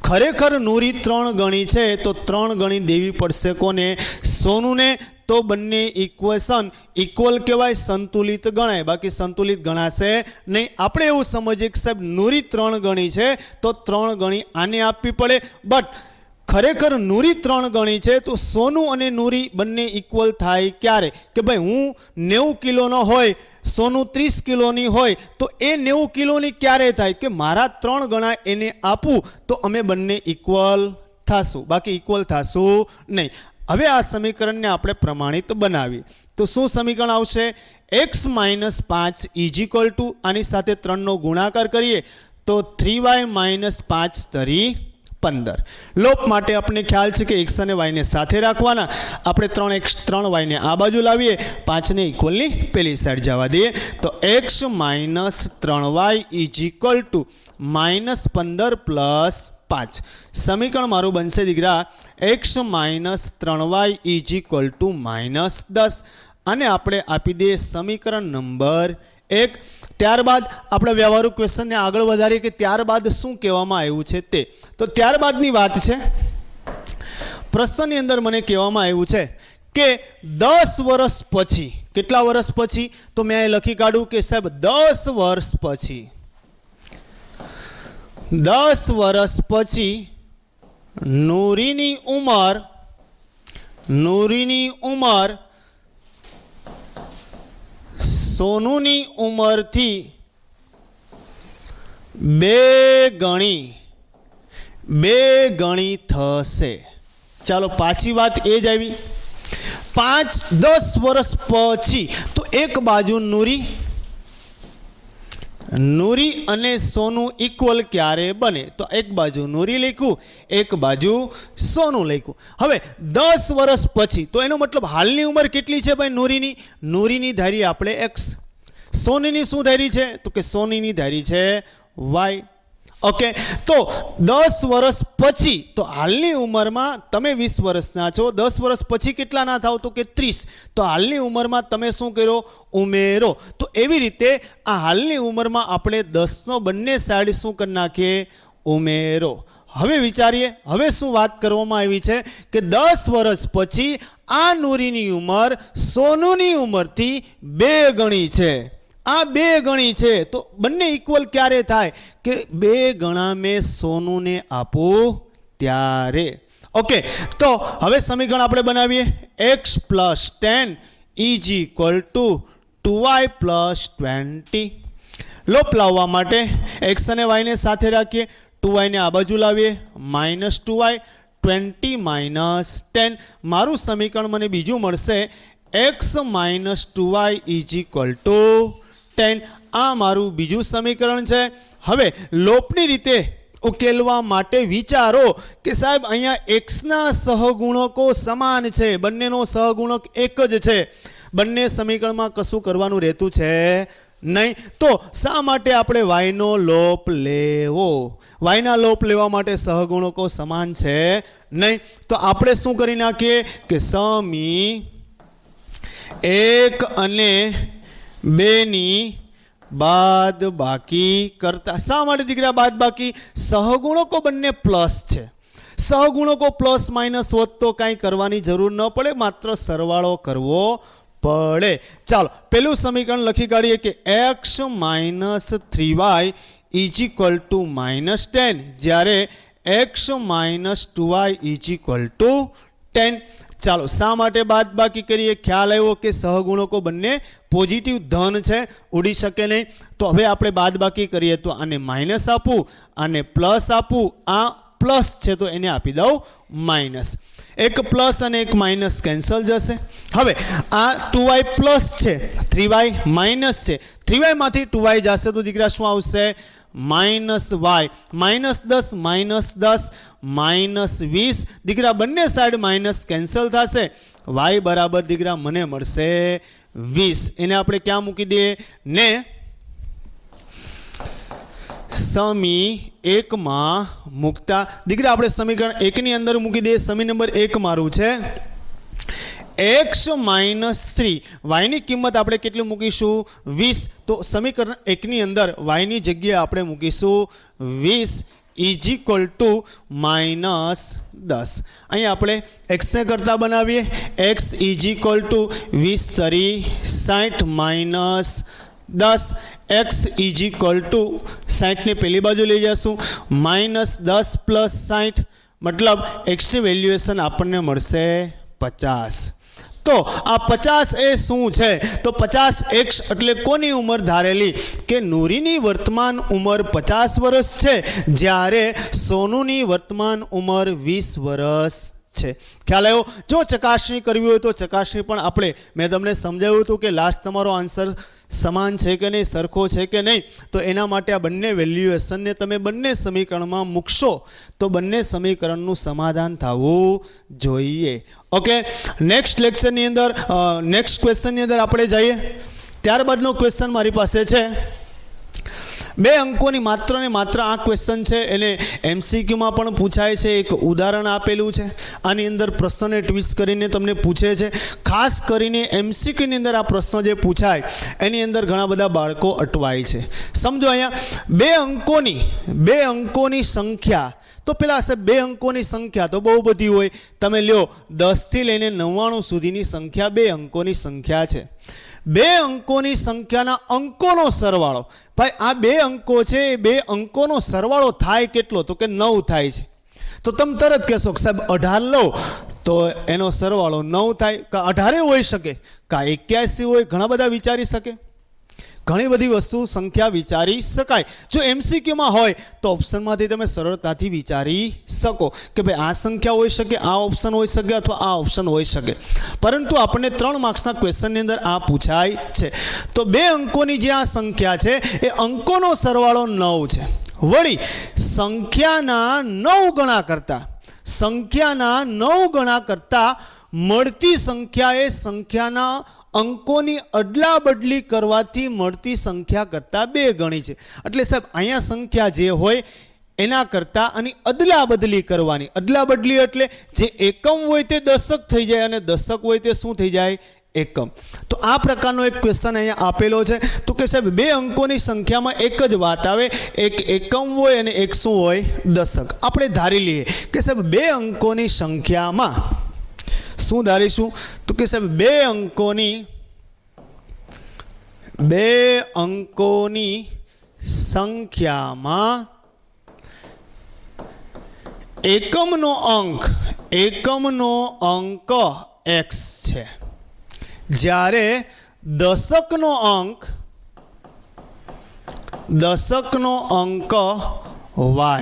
ખરેખર નૂરી 3 ગણી છે, તો 3 ગણી દેવી પડશે કોને? સોનુને. તો બંને ઇક્વેશન ઇક્વલ કહેવાય, સંતુલિત ગણાય. બાકી સંતુલિત ગણાશે નહીં. આપણે એવું સમજીએ કે સાહેબ નૂરી 3 ગણી છે, તો 3 ગણી આને આપવી પડે. બટ ખરેખર નૂરી 3 ગણી છે, તો સોનું અને નૂરી બંને ઇક્વલ થાય ક્યારે? કે ભાઈ હું 90 કિલોનો હોય, સોનું 30 કિલોની હોય, તો એ 90 કિલોની ક્યારે થાય? કે મારા 3 ગણા એને આપું તો અમે બંને ઇક્વલ થશું, બાકી ઇક્વલ થશું નહીં. હવે આ સમીકરણને આપણે પ્રમાણિત બનાવીએ તો શું સમીકરણ આવશે? x - 5 ઇઝ ઇક્વલ ટુ આની સાથે 3નો ગુણાકાર કરીએ તો 3y - 5 તરી 15. લોપ માટે આપણે ખ્યાલ છે કે x અને y ને સાથે રાખવાના. આપણે 3x 3y ને આ બાજુ લાવીએ, 5 ને ઇક્વલની પેલી સાઈડ જવા દઈએ. તો x - 3y is equal two -15 plus 5. સમીકરણ મારું બનશે દીકરા x - 3y is equal two -10. અને આપણે આપી દઈએ સમીકરણ નંબર 1. ત્યારબાદ આપણે વ્યવહારુ ક્વેશ્ચનને આગળ વધારીએ કે ત્યારબાદ શું કહેવામાં આવ્યું છે તે. તો ત્યારબાદની વાત છે, પ્રશ્નની અંદર મને કહેવામાં આવ્યું છે કે 10 વર્ષ પછી. કેટલા વર્ષ પછી? તો મેં અહીં લખી કાઢું કે સાહેબ 10 વર્ષ પછી. 10 વર્ષ પછી નૂરીની ઉંમર નૂરીની ઉંમર સોનુની ઉંમરથી 2 ગણી થશે. ચાલો પાછી વાત એ જ આવી. 5-10 વર્ષ પછી તો એક બાજુ નૂરી અને સોનું ઇક્વલ ક્યારે બને? તો એક બાજુ નૂરી લખ્યું, એક બાજુ સોનું લખ્યું. હવે 10 વર્ષ પછી તો એનો મતલબ હાલની ઉંમર કેટલી છે ભાઈ નૂરીની ધારી આપણે x, સોનીની શું ધારી છે? તો કે સોનીની ધારી છે y. ઓકે, તો 10 વર્ષ પછી તો હાલની ઉંમરમાં તમે 20 વર્ષના છો, 10 વર્ષ પછી કેટલાના થાવ? તો કે 30. તો હાલની ઉંમરમાં તમે શું કર્યો? ઉમેરો. તો એવી રીતે આ હાલની ઉંમરમાં આપણે 10નો બંને સાઈડ શું કરી નાખીએ? ઉમેરો. હવે વિચારીએ, હવે શું વાત કરવામાં આવી છે કે 10 વર્ષ પછી આ નૂરીની ઉંમર સોનુની ઉંમરથી 2 ગણી છે. આ 2 ગણી છે તો બંને ઇક્વલ ક્યારે થાય? કે 2 ગણા મેં સોનુને આપું ત્યારે. ઓકે, તો હવે સમીકરણ આપણે બનાવીએ. x + 10 = 2y + 20. લોપ લાવવા માટે x અને y ને સાથે રાખીએ, 2y ને આ બાજુ લાવીએ, -2y, 20 - 10. મારું સમીકરણ મને બીજું મળશે, x - 2y = 10. આ મારું બીજું સમીકરણ છે. હવે લોપની રીતે ઉકેલવા માટે વિચારો કે સાહેબ અહીંયા એક્સના સહગુણકો સમાન છે, બંનેનો સહગુણક એક જ છે, બંને સમીકરણમાં કશું કરવાનું રહેતું છે નહીં. તો શા માટે આપણે વાયનો લોપ લેવો? વાયના લોપ લેવા માટે સહગુણકો સમાન છે નહીં. તો આપણે શું કરી નાખીએ કે સમી 1 અને 2 ની બાદ બાકી કરતા. શા માટે દીકરા બાદ બાકી? સહગુણકો બંને પ્લસ છે. સહગુણકો પ્લસ માઇનસ હોત તો કાંઈ કરવાની જરૂર ન પડે, માત્ર સરવાળો કરવો પડે. ચાલો પેલું સમીકરણ લખી કાઢીએ કે x - 3y = -10, જ્યારે x - 2y = 10. ચાલો શા માટે બાદ બાકી કરીએ? ખ્યાલ આવ્યો કે સહગુણકો બંને પોઝિટિવ ધન છે, ઉડી શકે નહીં. તો હવે આપણે બાદ બાકી કરીએ તો આને માઇનસ આપું, આને પ્લસ આપું. આ પ્લસ છે તો એને આપી દઉં માઇનસ. એક પ્લસ અને એક માઇનસ કેન્સલ જશે. હવે આ 2y પ્લસ છે, 3y માઇનસ છે, 3y માંથી 2y જશે તો દીકરા શું આવશે? -y. -10 -20 દીકરા બંને સાઈડ માઇનસ કેન્સલ થશે. y બરાબર દીકરા મને મળશે 20. એને આપણે ક્યાં મૂકી દઈએ? ને સમી 1 માં મૂકતા દીકરા આપણે સમીકરણ 1 ની અંદર મૂકી દઈએ. સમી નંબર 1 મારું છે x - 3. y ની કિંમત આપણે કેટલી મૂકીશું? 20. તો સમીકરણ 1 ની અંદર y ની જગ્યાએ આપણે મૂકીશું 20 = -10. અહીં આપણે x ને કરતા બનાવીએ. x = 20 * 60 - 10. x = 60 ને પેલી બાજુ લઈ જશું, -10 + 60 મતલબ એક્સની વેલ્યુએશન આપણને મળશે 50. તો આ 50 એ શું છે? તો 50x એટલે કોની ઉંમર ધારેલી? કે નૂરીની વર્તમાન ઉંમર 50 વર્ષ છે, જ્યારે સોનુની વર્તમાન ઉંમર 20 વર્ષ છે. ખ્યાલ આવ્યો? જો ચકાસણી કરવી હોય તો ચકાસણી પણ આપણે મેં તમને સમજાવ્યું હતું કે લાસ્ટ તમારો આન્સર સમાન છે કે નહીં, સરખો છે કે નહીં. તો એના માટે આ બંને વેલ્યુએશનને તમે બંને સમીકરણમાં મૂકશો તો બંને સમીકરણનું સમાધાન થવું જોઈએ. ઓકે, નેક્સ્ટ લેક્ચરની અંદર નેક્સ્ટ ક્વેશ્ચનની અંદર આપણે જઈએ. ત્યારબાદનો ક્વેશ્ચન મારી પાસે છે 2 અંકોની માત્ર ને માત્ર આ ક્વેશ્ચન છે, એને MCQમાં પણ પૂછાય છે. એક ઉદાહરણ આપેલું છે, આની અંદર પ્રશ્નને ટ્વિસ્ટ કરીને તમને પૂછે છે. ખાસ કરીને MCQની અંદર આ પ્રશ્ન જે પૂછાય એની અંદર ઘણા બધા બાળકો અટવાય છે. સમજો અહીંયા 2 અંકોની સંખ્યા. તો પેલા હશે 2 અંકોની સંખ્યા તો બહુ બધી હોય. તમે લ્યો 10 થી લઈને 99 સુધીની સંખ્યા 2 અંકોની સંખ્યા છે. 2 અંકોની સંખ્યાના અંકોનો સરવાળો. ભાઈ આ 2 અંકો છે, એ 2 અંકોનો સરવાળો થાય કેટલો? તો કે 9 થાય છે. તો તમે તરત કહેશો કે સાહેબ 18 લો તો એનો સરવાળો 9 થાય, કાં 18 હોઈ શકે, કાં 81 હોય. ઘણા બધા વિચારી શકે, ઘણી બધી વસ્તુ સંખ્યા વિચારી શકાય. જો MCQમાં હોય તો ઓપ્શનમાંથી તમે સરળતાથી વિચારી શકો કે ભાઈ આ સંખ્યા હોઈ શકે, આ ઓપ્શન હોઈ શકે અથવા આ ઓપ્શન હોઈ શકે. પરંતુ આપણને 3 માર્ક્સના ક્વેશ્ચનની અંદર આ પૂછાય છે. તો 2 અંકોની જે આ સંખ્યા છે એ અંકોનો સરવાળો 9 છે. વળી સંખ્યાના 9 ગણા કરતાં મળતી સંખ્યા એ સંખ્યાના અંકોની અદલા બદલી કરવાથી મળતી સંખ્યા કરતાં 2 ગણી છે. એટલે સાહેબ અહીંયા સંખ્યા જે હોય એના કરતાં આની અદલા બદલી કરવાની. અદલા બદલી એટલે જે એકમ હોય તે દશક થઈ જાય અને દશક હોય તે શું થઈ જાય? એકમ. તો આ પ્રકારનો એક ક્વેશ્ચન અહીંયા આપેલો છે. તો કે સાહેબ 2 અંકોની સંખ્યામાં એક જ વાત આવે, એક એકમ હોય અને એક શું હોય? દશક. આપણે ધારી લઈએ કે સાહેબ 2 અંકોની સંખ્યામાં શું ધારીશું? તો કે સાહેબ 2 અંકોની સંખ્યામાં એકમનો અંક x છે, જ્યારે દશકનો અંક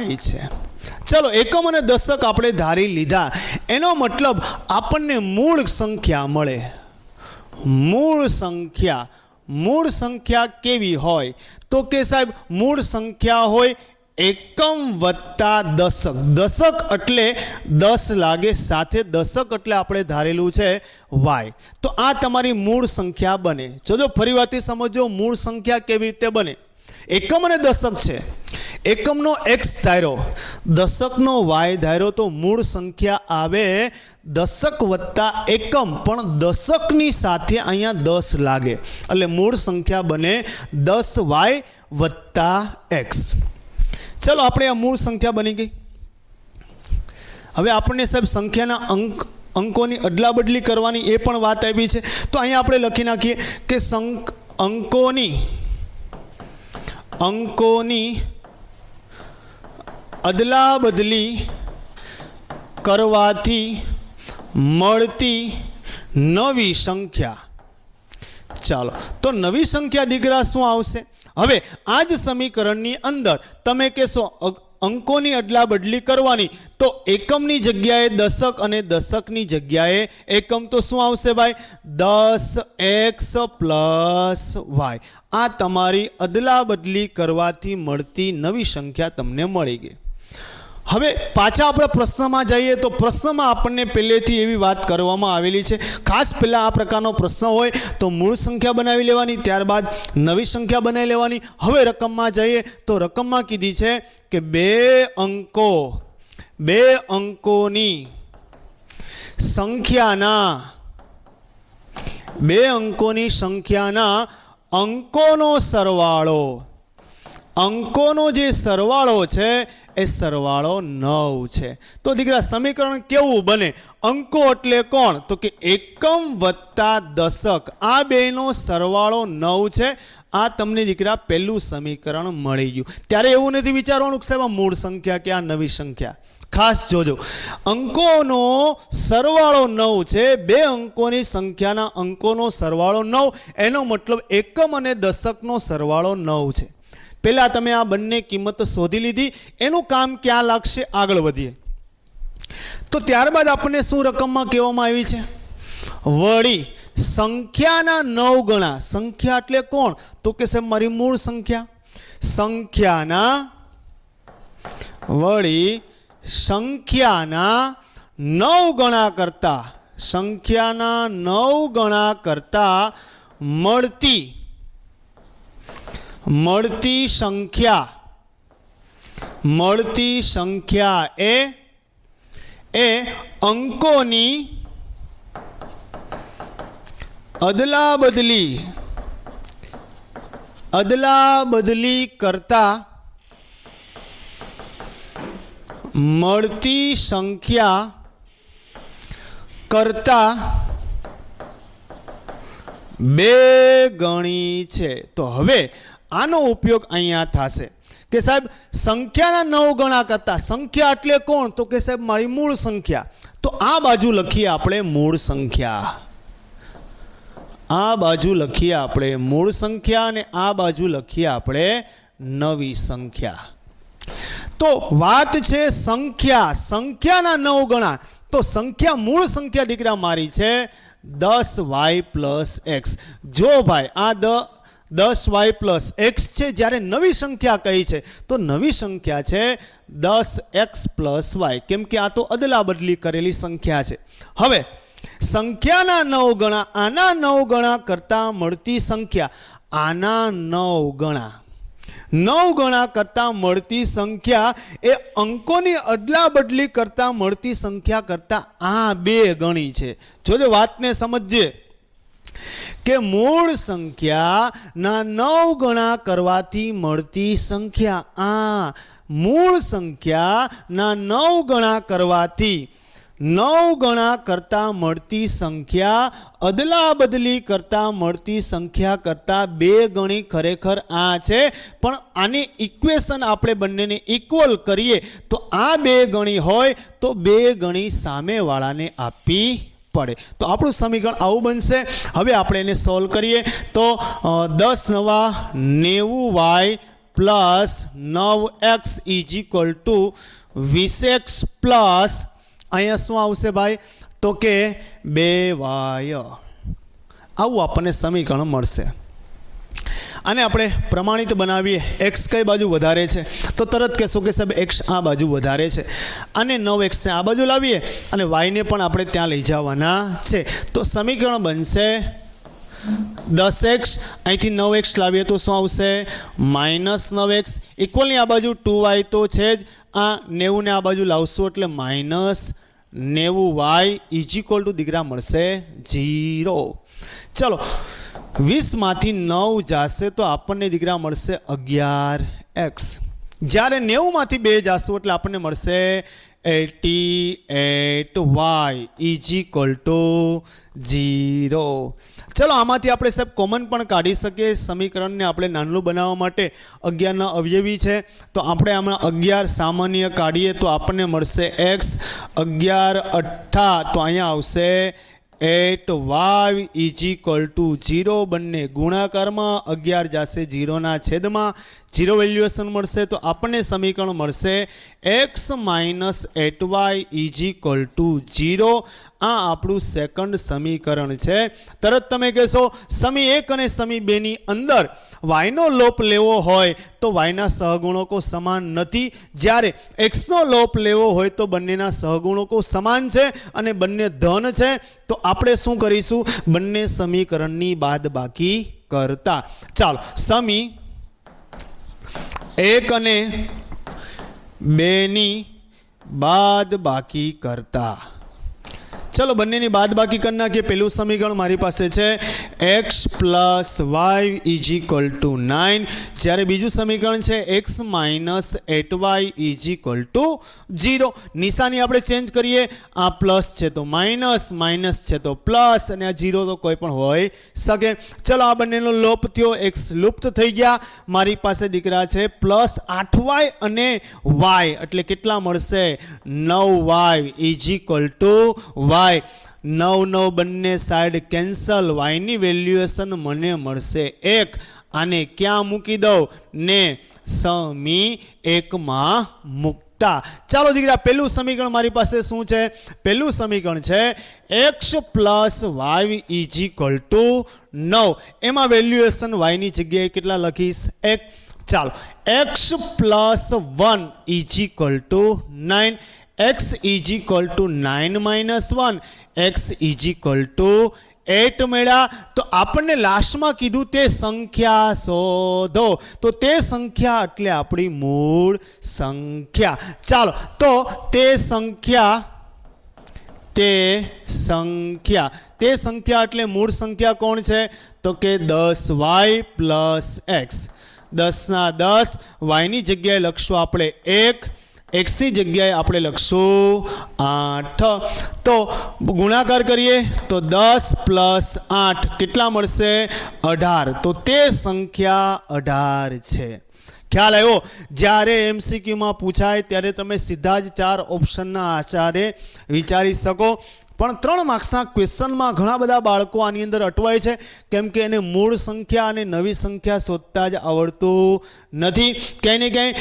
y છે. ચલો એકમ અને દશક આપણે ધારી લીધા. એનો મતલબ આપણને મૂળ સંખ્યા મળે. મૂળ સંખ્યા કેવી હોય? તો કે સાહેબ મૂળ સંખ્યા હોય એકમ વત્તા દશક. દશક એટલે 10 લાગે, સાથે દશક એટલે આપણે ધારેલું છે y. તો આ તમારી મૂળ સંખ્યા બને. જો ફરીવારથી સમજો મૂળ સંખ્યા કેવી રીતે બને. એકમ અને દશક છે, એકમનો x ધાર્યો, દશકનો y ધાર્યો, તો મૂળ સંખ્યા આવે દશક વત્તા એકમ, પણ દશકની સાથે અહીંયા 10 લાગે એટલે મૂળ સંખ્યા બને 10y વત્તા x. ચલો આપણે આ મૂળ સંખ્યા બની ગઈ. હવે આપણને સાહેબ સંખ્યાના અંકોની અદલા બદલી કરવાની એ પણ વાત આવી છે. તો અહીંયા આપણે લખી નાખીએ કે અંકોની અદલા બદલી કરવાથી મળતી નવી સંખ્યા. ચાલો તો નવી સંખ્યા દીકરા શું આવશે? હવે આ જ સમીકરણની અંદર તમે કહેશો અંકોની અદલા બદલી કરવાની, તો એકમની જગ્યાએ દશક અને દશકની જગ્યાએ એકમ, તો શું આવશે ભાઈ? 10x + y. આ તમારી અદલા બદલી કરવાથી મળતી નવી સંખ્યા તમને મળી ગઈ. હવે પાછા આપણે પ્રશ્નમાં જઈએ તો પ્રશ્નમાં આપણને પહેલેથી એવી વાત કરવામાં આવેલી છે. ખાસ પહેલાં આ પ્રકારનો પ્રશ્ન હોય તો મૂળ સંખ્યા બનાવી લેવાની, ત્યારબાદ નવી સંખ્યા બનાવી લેવાની. હવે રકમમાં જઈએ તો રકમમાં કીધી છે કે 2 અંકોની સંખ્યાના અંકોનો સરવાળો, અંકોનો જે સરવાળો છે એ સરવાળો 9 છે. તો દીકરા સમીકરણ કેવું બને? અંકો એટલે કોણ? તો કે એકમ વત્તા દશક, આ બેનો સરવાળો 9 છે. આ તમને દીકરા પહેલું સમીકરણ મળી ગયું. ત્યારે એવું નથી વિચારવાનું કે સાહેબ મૂળ સંખ્યા કે આ નવી સંખ્યા. ખાસ જોજો, અંકોનો સરવાળો 9 છે. 2 અંકોની સંખ્યાના અંકોનો સરવાળો 9, એનો મતલબ એકમ અને દશકનો સરવાળો 9 છે. પહેલાં તમે આ બંને કિંમત શોધી લીધી, એનું કામ ક્યાં લાગશે? આગળ વધીએ તો ત્યારબાદ આપણને શું રકમમાં કહેવામાં આવી છે? વળી સંખ્યાના 9 ગણા. સંખ્યા એટલે કોણ? તો કે સાહેબ મારી મૂળ સંખ્યા. સંખ્યાના 9 ગણા કરતા મળતી સંખ્યા એ અંકોની અદલા બદલી કરતા મળતી સંખ્યા કરતા 2 ગણી છે. તો હવે આનો ઉપયોગ અહીંયા થશે કે સાહેબ સંખ્યાના 9 ગણા કરતા. સંખ્યા એટલે કોણ? તો કે સાહેબ મારી મૂળ સંખ્યા. તો આ બાજુ લખીએ આપણે મૂળ સંખ્યા, આ બાજુ લખીએ આપણે મૂળ સંખ્યા અને આ બાજુ લખીએ આપણે નવી સંખ્યા. તો વાત છે સંખ્યા, સંખ્યાના 9 ગણા. તો સંખ્યા મૂળ સંખ્યા દીકરા મારી છે 10y પ્લસ એક્સ. જો ભાઈ આ 10y પ્લસ એક્સ છે, જ્યારે નવી સંખ્યા કઈ છે તો નવી સંખ્યા છે 10x પ્લસ વાય, કેમ કે આ તો અદલા બદલી કરેલી સંખ્યા છે. હવે સંખ્યાના 9 ગણા, આના 9 ગણા કરતાં મળતી સંખ્યા, આના 9 ગણા, 9 ગણા કરતાં મળતી સંખ્યા એ અંકોની અદલા બદલી કરતાં મળતી સંખ્યા કરતાં આ 2 ગણી છે. જોજો વાતને સમજજે કે મૂળ સંખ્યાના 9 ગણા કરવાથી મળતી સંખ્યા, આ મૂળ સંખ્યાના 9 ગણા કરવાથી 9 ગણા કરતાં મળતી સંખ્યા અદલા બદલી કરતાં મળતી સંખ્યા કરતાં 2 ગણી ખરેખર આ છે. પણ આની ઇક્વેશન આપણે બંનેને ઇક્વલ કરીએ તો આ 2 ગણી હોય તો 2 ગણી સામેવાળાને આપી પડે. તો આપણું સમીકરણ આવું બનશે. હવે આપણે એને સોલ્વ કરીએ તો 10 નવા 90y plus 9x is equal two 20x plus અહીંયા શું આવશે ભાઈ તો કે 2y. આવું આપણને સમીકરણ મળશે. આને આપણે પ્રમાણિત બનાવીએ. x કઈ બાજુ વધારે છે તો તરત કહેશો કે સાહેબ x આ બાજુ વધારે છે. અને 9x ને આ બાજુ લાવીએ અને y ને પણ આપણે ત્યાં લઈ જવાના છે. તો સમીકરણ બનશે 10x, અહીંથી 9x લાવીએ તો શું આવશે -9x, ઇક્વલની આ બાજુ 2y તો છે જ, આ 90 ને આ બાજુ લાવશું એટલે -90y ઇઝ ઇક્વલ ટુ દીકરા મળશે 0. ચલો 20 માંથી 9 જશે તો આપણને દીકરા મળશે 11x. જ્યારે 90 માંથી 2 જશું એટલે આપણને મળશે 88y ઇઝ ઇક્વલ ટુ 0. ચલો આમાંથી આપણે સાહેબ કોમન પણ કાઢી શકીએ. સમીકરણને આપણે નાનું બનાવવા માટે 11ના અવયવી છે તો આપણે આમાં 11 સામાન્ય કાઢીએ તો આપણને મળશે x. 11 8 તો અહીંયા આવશે 8y ઇઝ ઇક્વલ ટુ 0. બંને ગુણાકારમાં 11 જશે 0ના છેદમાં, 0 વેલ્યુએશન મળશે તો આપણને સમીકરણ મળશે x minus 8y is equal to 0. આ આપણું સેકન્ડ સમીકરણ છે. તરત તમે કહેશો સમી 1 અને સમી 2 ની અંદર વાયનો લોપ લેવો હોય તો વાયના સહગુણકો સમાન નથી, જ્યારે એક્સનો લોપ લેવો હોય તો બંનેના સહગુણકો સમાન છે અને બંને ધન છે. તો આપણે શું કરીશું, બંને સમીકરણની બાદબાકી કરતા. ચાલો સમી 1 અને 2 ની બાદબાકી કરતા. ચલો બંનેની બાદબાકી કરી નાખીએ. પહેલું સમીકરણ મારી પાસે છે x plus y is equal to 9, જ્યારે બીજું સમીકરણ છે x minus 8y is equal to 0. નિશાની આપણે ચેન્જ કરીએ, આ પ્લસ છે તો માઇનસ, માઇનસ છે તો પ્લસ અને આ 0 તો કોઈ પણ હોઈ શકે. ચલો આ બંનેનો લોપ થયો, x લુપ્ત થઈ ગયા. મારી પાસે દીકરા છે પ્લસ 8y અને y એટલે કેટલા મળશે 9y is equal two y. 9 9 બંને સાઈડ કેન્સલ, y ની વેલ્યુએશન મને મળશે 1. આને ક્યાં મૂકી દઉં ને સમી 1 માં મૂકતા. ચાલો દીકરા પહેલું સમીકરણ મારી પાસે શું છે, પહેલું સમીકરણ છે x plus y is equal to 9. એમાં વેલ્યુએશન y ની જગ્યાએ કેટલા લખીશ 1. ચાલો x plus 1 is equal to 9. x is equal to 9 minus 1, x is equal two 8 મળ્યા. તો આપણને લાસ્ટમાં કીધું તે સંખ્યા શોધો, તો તે સંખ્યા એટલે આપણી મૂળ સંખ્યા. ચાલો તો તે સંખ્યા એટલે મૂળ સંખ્યા કોણ છે તો કે 10y પ્લસ એક્સ. 10 ના 10 વાયની જગ્યાએ લખશું આપણે 1, એક્સની જગ્યાએ આપણે લખશું 8. તો ગુણાકાર કરીએ તો 10 પ્લસ 8 કેટલા મળશે 18. તો તે સંખ્યા 18 છે. ખ્યાલ આવ્યો? જ્યારે એમસીક્યુમાં પૂછાય ત્યારે તમે સીધા જ 4 ઓપ્શનના આધારે વિચારી શકો. પણ 3 માર્ક્સના ક્વેશ્ચનમાં ઘણા બધા બાળકો આની અંદર અટવાય છે, કેમ કે એને મૂળ સંખ્યા અને નવી સંખ્યા શોધતા જ આવડતું નથી. ક્યાંય ને ક્યાંય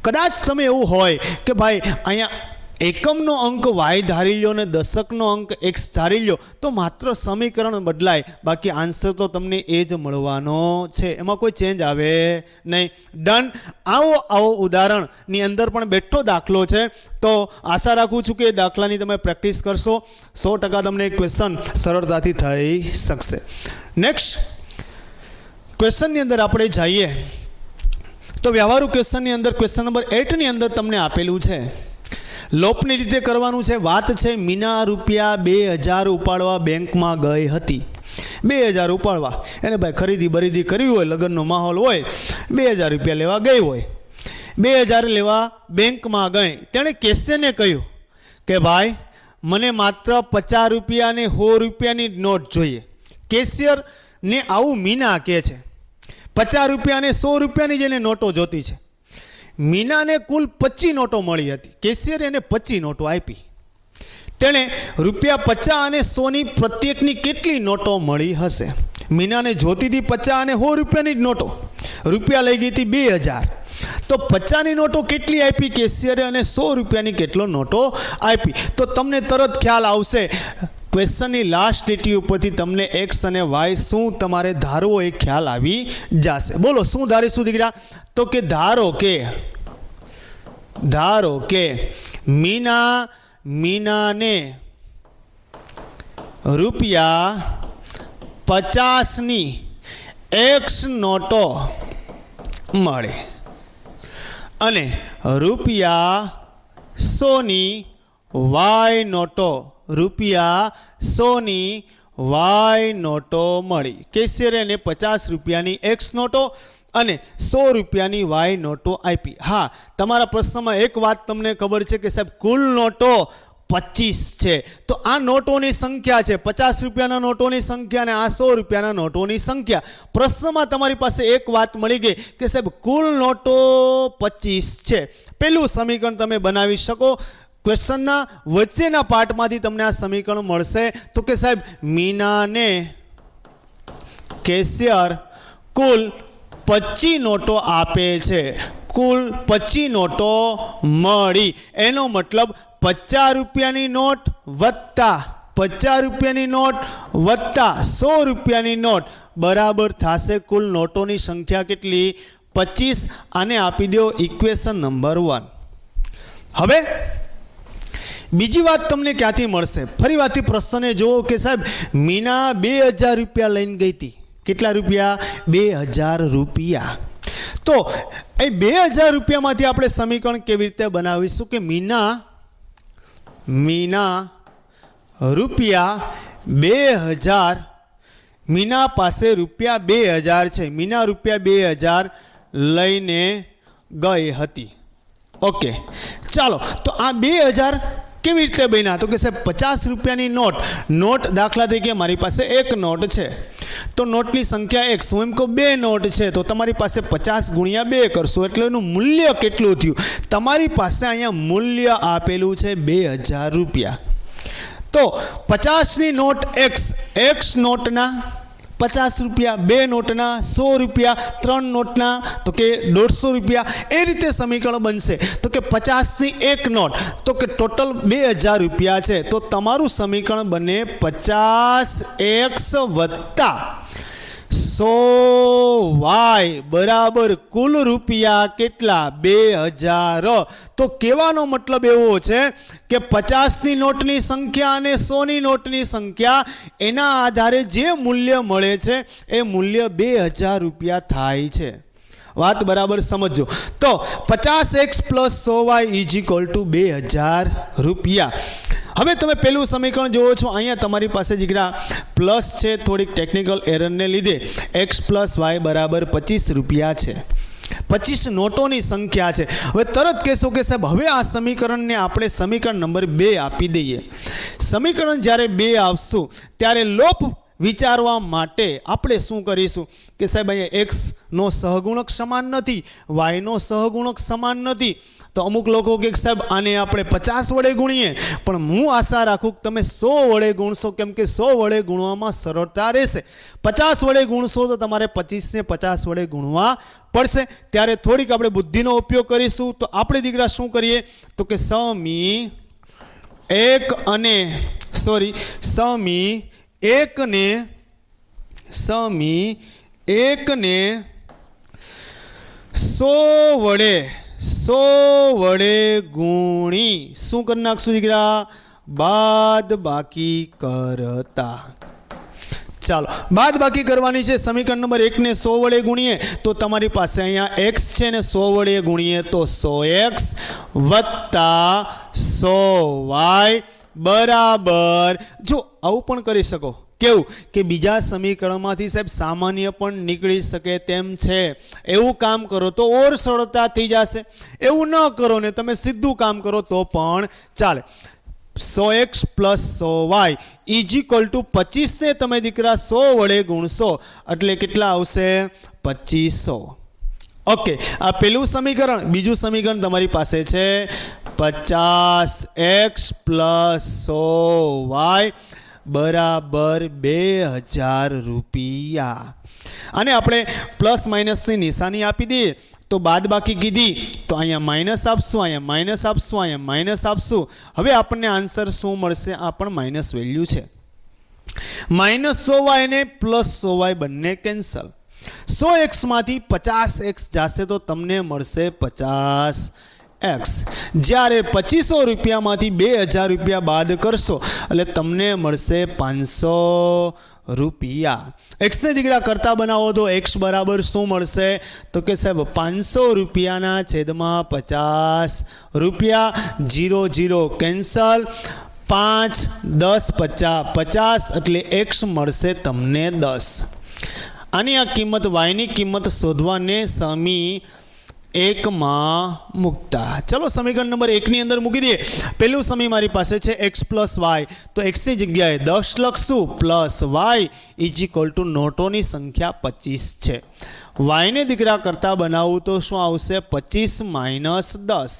કદાચ તમે એવું હોય કે ભાઈ અહીંયા એકમનો અંક વાય ધારી લો ને દશકનો અંક એક્સ ધારી લો તો માત્ર સમીકરણ બદલાય, બાકી આન્સર તો તમને એ જ મળવાનો છે, એમાં કોઈ ચેન્જ આવે નહીં. ડન. આવો ઉદાહરણની અંદર પણ બેઠો દાખલો છે, તો આશા રાખું છું કે એ દાખલાની તમે પ્રેક્ટિસ કરશો, 100% તમને ક્વેશ્ચન સરળતાથી થઈ શકશે. નેક્સ્ટ ક્વેશ્ચનની અંદર આપણે જઈએ તો વ્યવહારુ ક્વેશ્ચનની અંદર ક્વેશ્ચન નંબર 8ની અંદર તમને આપેલું છે, લોપની રીતે કરવાનું છે. વાત છે મીના રૂપિયા 2000 ઉપાડવા બેંકમાં ગઈ હતી. 2000 ઉપાડવા, એને ભાઈ ખરીદી બરીદી કરવી હોય, લગ્નનો માહોલ હોય, 2000 રૂપિયા લેવા ગઈ હોય. 2000 લેવા બેંકમાં ગઈ. તેણે કેશિયરને કહ્યું કે ભાઈ મને માત્ર 50 રૂપિયા અને 100 રૂપિયાની નોટ જોઈએ. કેશિયરને આવું મીના કહે છે. 50 રૂપિયા અને 100 રૂપિયાની જેને નોટો જોતી છે. મીનાને કુલ 25 નોટો મળી હતી. કેશિયરે એને 25 નોટો આપી. તેણે રૂપિયા 50 અને 100ની પ્રત્યેકની કેટલી નોટો મળી હશે? મીનાને જોતી હતી 50 અને 100 રૂપિયાની જ નોટો, રૂપિયા લઈ ગઈ હતી 2000, તો 50ની નોટો કેટલી આપી કેશિયરે અને 100 રૂપિયાની કેટલો નોટો આપી? તો તમને તરત ખ્યાલ આવશે. ક્વેશ્ચનની લાસ્ટ લીટી ઉપરથી તમને એક્સ અને વાય શું તમારે ધારવો એ ખ્યાલ આવી જશે. બોલો શું ધારીશું દીકરા? તો કે ધારો કે મીનાને રૂપિયા 50ની એક્સ નોટો મળે અને રૂપિયા 100ની વાય નોટો, રૂપિયા 100ની વાય નોટો મળી. કેશિયરે એને 50 રૂપિયાની એક્સ નોટો અને 100 રૂપિયાની વાય નોટો આપી. હા, તમારા પ્રશ્નમાં એક વાત તમને ખબર છે કે સાહેબ કુલ નોટો 25 છે, તો આ નોટોની સંખ્યા છે 50 રૂપિયાના નોટોની સંખ્યા અને આ 100 રૂપિયાના નોટોની સંખ્યા. પ્રશ્નમાં તમારી પાસે એક વાત મળી ગઈ કે સાહેબ કુલ નોટો 25 છે. પહેલું સમીકરણ તમે બનાવી શકો. ક્વેશ્ચનના વચ્ચેના પાર્ટમાંથી તમને આ સમીકરણ મળશે. તો કે સાહેબ મીનાને કેશિયર કુલ 25 નોટો આપે છે, કુલ 25 નોટો મળી. એનો મતલબ 50 રૂપિયાની નોટ વત્તા 50 રૂપિયાની નોટ વત્તા 100 રૂપિયાની નોટ બરાબર થશે કુલ નોટોની સંખ્યા કેટલી? 25. આને આપી દો ઇક્વેશન નંબર 1. હવે બીજી વાત તમને ક્યાંથી મળશે? ફરી વાતથી પ્રશ્નને જુઓ કે સાહેબ મીના 2000 રૂપિયા લઈને ગઈ હતી. કેટલા રૂપિયા? 2000 રૂપિયા. તો એ 2000 રૂપિયામાંથી આપણે સમીકરણ કેવી રીતે બનાવીશું કે મીના રૂપિયા 2000, મીના પાસે રૂપિયા 2000 છે. મીના રૂપિયા 2000 લઈને ગઈ હતી. ઓકે, ચાલો. તો આ 2000 કેવી રીતે બન્યા? તો કે સાહેબ 50 રૂપિયાની નોટ દાખલા તરીકે મારી પાસે એક નોટ છે, તો નોટની સંખ્યા x, હું એમ કહું 2 નોટ છે, તો તમારી પાસે 50 ગુણ્યા 2 કરશો એટલે એનું મૂલ્ય કેટલું થયું? તમારી પાસે અહીંયા મૂલ્ય આપેલું છે 2000 રૂપિયા. તો 50ની નોટ x નોટના 50 રૂપિયા, 2 નોટના 100 રૂપિયા, 3 નોટના તો કે 150 રૂપિયા. એ રીતે સમીકરણ બનશે. તો કે 50ની એક નોટ, તો કે ટોટલ 2000 રૂપિયા છે. તો તમારું સમીકરણ બને 50x વત્તા 100y બરાબર કુલ રૂપિયા કેટલા? 2000. તો કહેવાનો મતલબ એવો છે કે 50ની નોટની સંખ્યા અને 100ની નોટની સંખ્યા એના આધારે જે મૂલ્ય મળે છે એ મૂલ્ય 2000 રૂપિયા થાય છે. વાત બરાબર સમજો. તો 50x + 100y = 2000 રૂપિયા. હવે તમે પહેલું સમીકરણ જુઓ છો, અહીંયા તમારી પાસે દીકરા પ્લસ છે, થોડીક ટેકનિકલ એરરને લીધે x + y બરાબર 25 રૂપિયા છે. 25 નોટોની સંખ્યા છે. હવે તરત કહેશો કે સાહેબ હવે આ સમીકરણને આપણે સમીકરણ નંબર 2 આપી દઈએ. સમીકરણ જ્યારે 2 આપશું ત્યારે લોપ વિચારવા માટે આપણે શું કરીશું કે સાહેબ અહીંયા એક્સનો સહગુણક સમાન નથી, વાયનો સહગુણક સમાન નથી, તો અમુક લોકો કે સાહેબ આને આપણે 50 વડે ગુણીએ, પણ હું આશા રાખું કે તમે 100 વડે ગુણશો, કેમ કે 100 વડે ગુણવામાં સરળતા રહેશે. 50 વડે ગુણશો તો તમારે 25 ને 50 વડે ગુણવા પડશે, ત્યારે થોડીક આપણે બુદ્ધિનો ઉપયોગ કરીશું. તો આપણે દીકરા શું કરીએ તો કે સમી 1 ને 100 વડે ગુણી શું કરી નાખશું દીકરા? બાદ બાકી કરતા. ચાલો બાદ બાકી કરવાની છે. સમીકરણ નંબર 1 ને 100 વડે ગુણીએ તો તમારી પાસે અહીંયા x છે ને 100 વડે ગુણીએ તો 100x વત્તા 100y બરાબર. જો આવું પણ કરી શકો, કેવું કે બીજા સમીકરણમાંથી સાહેબ સામાન્ય પણ નીકળી શકે તેમ છે. એવું કામ કરો તો ઓર સરળતા થઈ જશે. એવું ન કરો ને તમે સીધું કામ કરો તો પણ ચાલે. 100x plus 100y is equal two 25 ને તમે દીકરા 100 વડે ગુણશો એટલે કેટલા આવશે? 2500. ઓકે, આ પેલું સમીકરણ. બીજું સમીકરણ તમારી પાસે છે 50x પ્લસ 100y બરાબર 2000 રૂપિયા. અને આપણે પ્લસ માઇનસની નિશાની આપી દઈએ તો બાદ બાકી કીધી તો અહીંયા માઇનસ આપશું, અહીંયા માઇનસ આપશું, અહીંયા માઇનસ આપશું. હવે આપણને આન્સર શું મળશે? આ પણ માઇનસ વેલ્યુ છે. -100y ને +100y બંને કેન્સલ. 100x માંથી 50x જશે તો તમને મળશે 50x. જ્યારે 2500 રૂપિયામાંથી 2000 રૂપિયા બાદ કરશો એટલે તમને મળશે 500 રૂપિયા. x ને દીકરા કરતા બનાવો તો x બરાબર શું મળશે તો કે સાહેબ 500 રૂપિયાના છેદમાં 50 રૂપિયા. 0 0 કેન્સલ. 5 10 50 50 એટલે x મળશે તમને 10. આની આ કિંમત y ની કિંમત શોધવાને સમી 1 માં મૂકતા. ચલો સમીકરણ નંબર 1 ની અંદર મૂકી દઈએ. પહેલું સમી મારી પાસે છે x પ્લસ y, તો x ની જગ્યાએ 10 લખશું plus y is equal to નોટોની સંખ્યા 25 છે. y ને દીકરા કરતા બનાવવું તો શું આવશે? 25 માઇનસ 10.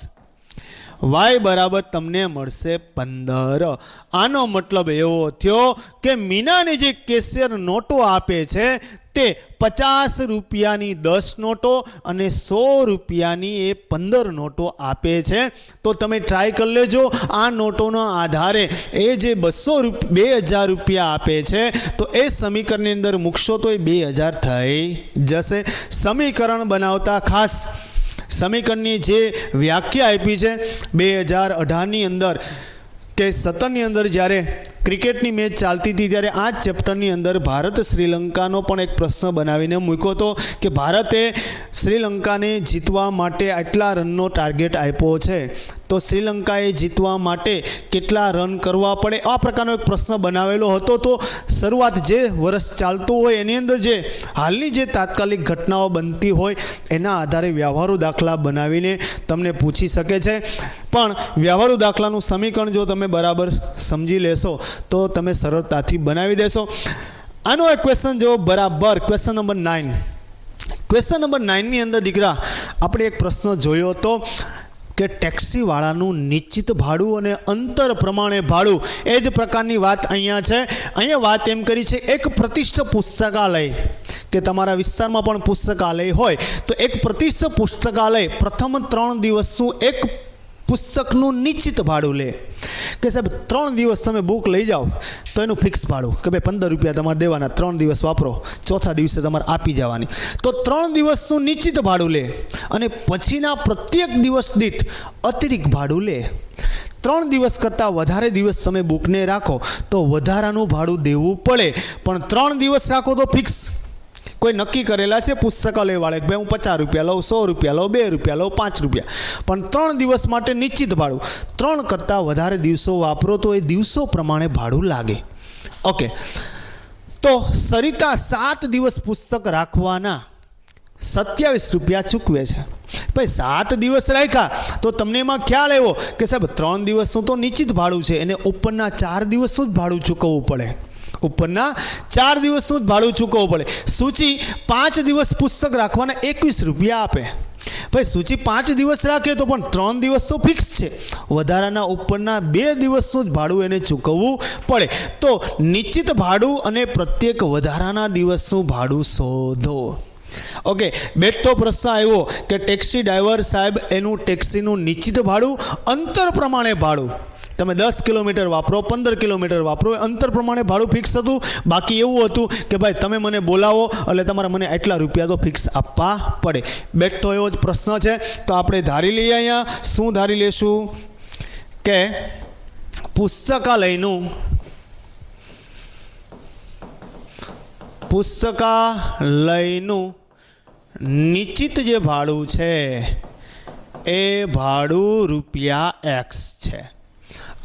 y બરાબર તમને મળશે 15. આનો મતલબ એવો થયો કે મીનાની જે કેશિયર નોટો આપે છે તે 50 રૂપિયાની 10 નોટો અને 100 રૂપિયાની એ 15 નોટો આપે છે. તો તમે ટ્રાય કરી લેજો. આ નોટોના આધારે એ જે 2000 રૂપિયા આપે છે તો એ સમીકરણની અંદર મૂકશો તો એ 2000 થઈ જશે. સમીકરણ બનાવતા ખાસ સમીકરણની જે વ્યાખ્યા આપી છે 2018ની અંદર કે 17ની અંદર જ્યારે ક્રિકેટની મેચ ચાલતી હતી ત્યારે આ જ ચેપ્ટરની અંદર ભારત શ્રીલંકાનો પણ એક પ્રશ્ન બનાવીને મૂક્યો હતો કે ભારતે શ્રીલંકાને જીતવા માટે આટલા રનનો ટાર્ગેટ આપ્યો છે તો શ્રીલંકાએ જીતવા માટે કેટલા રન કરવા પડે, આ પ્રકારનો એક પ્રશ્ન બનાવેલો હતો. તો શરૂઆત જે વર્ષ ચાલતું હોય એની અંદર જે હાલની જે તાત્કાલિક ઘટનાઓ બનતી હોય એના આધારે વ્યવહારુ દાખલા બનાવીને તમને પૂછી શકે છે. પણ વ્યવહારુ દાખલાનું સમીકરણ જો તમે બરાબર સમજી લેશો તો તમે સરળતાથી બનાવી દેશો. આનો એક ક્વેશ્ચન જો બરાબર ક્વેશ્ચન નંબર 9. ક્વેશ્ચન નંબર 9ની અંદર દીકરા આપણે એક પ્રશ્ન જોયો હતો કે ટેક્સીવાળાનું નિશ્ચિત ભાડું અને અંતર પ્રમાણે ભાડું. એ જ પ્રકારની વાત અહીંયા છે. અહીંયા વાત એમ કરી છે એક પ્રતિષ્ઠિત પુસ્તકાલય કે તમારા વિસ્તારમાં પણ પુસ્તકાલય હોય તો એક પ્રતિષ્ઠિત પુસ્તકાલય પ્રથમ 3 દિવસનું એક પુસ્તકનું નિશ્ચિત ભાડું લે કે સાહેબ 3 દિવસ તમે બુક લઈ જાઓ તો એનું ફિક્સ ભાડું કે ભાઈ 15 રૂપિયા તમારે દેવાના, 3 દિવસ વાપરો, ચોથા દિવસે તમારે આપી જવાની. તો 3 દિવસનું નિશ્ચિત ભાડું લે અને પછીના પ્રત્યેક દિવસ દીઠ અતિરિક્ત ભાડું લે. 3 દિવસ કરતાં વધારે દિવસ તમે બુકને રાખો તો વધારાનું ભાડું દેવું પડે, પણ 3 દિવસ રાખો તો ફિક્સ કોઈ નક્કી કરેલા છે પુસ્તકાલય વાળે કે ભાઈ હું 50 રૂપિયા લઉં, 100 રૂપિયા લઉં, 2 રૂપિયા લઉં, 5 રૂપિયા, પણ 3 દિવસ માટે નિશ્ચિત ભાડું. 3 કરતાં વધારે દિવસો વાપરો તો એ દિવસો પ્રમાણે ભાડું લાગે. ઓકે, તો સરિતા 7 દિવસ પુસ્તક રાખવાના 27 રૂપિયા ચૂકવે છે. ભાઈ 7 દિવસ રાખ્યા તો તમને એમાં ખ્યાલ આવ્યો કે સાહેબ 3 દિવસનું તો નિશ્ચિત ભાડું છે, એને ઉપરના 4 દિવસનું જ ભાડું ચૂકવવું પડે. ઉપરના 4 દિવસનું જ ભાડું ચૂકવવું પડે. સૂચિ 5 દિવસ પુસ્તક રાખવાના 21 રૂપિયા આપે. ભાઈ સૂચિ 5 દિવસ રાખે તો પણ 3 દિવસ તો ફિક્સ છે, વધારાના ઉપરના 2 દિવસનું જ ભાડું એને ચૂકવવું પડે. તો નિશ્ચિત ભાડું અને પ્રત્યેક વધારાના દિવસનું ભાડું શોધો. ઓકે, બેઠો પ્રશ્ન આવ્યો કે ટેક્સી ડ્રાઈવર સાહેબ એનું ટેક્સીનું નિશ્ચિત ભાડું અંતર પ્રમાણે ભાડું, તમે 10 કિલોમીટર વાપરો 15 કિલોમીટર વાપરો અંતર પ્રમાણે ભાડું ફિક્સ હતું. બાકી એવું હતું કે ભાઈ તમે મને બોલાવો એટલે તમારે મને આટલા રૂપિયા તો ફિક્સ આપવા પડે. બેઠો એવો જ પ્રશ્ન છે. તો આપણે ધારી લઈએ, અહીંયા શું ધારી લેશું કે પુસ્તકાલયનું નિશ્ચિત જે ભાડું છે એ ભાડું ₹X છે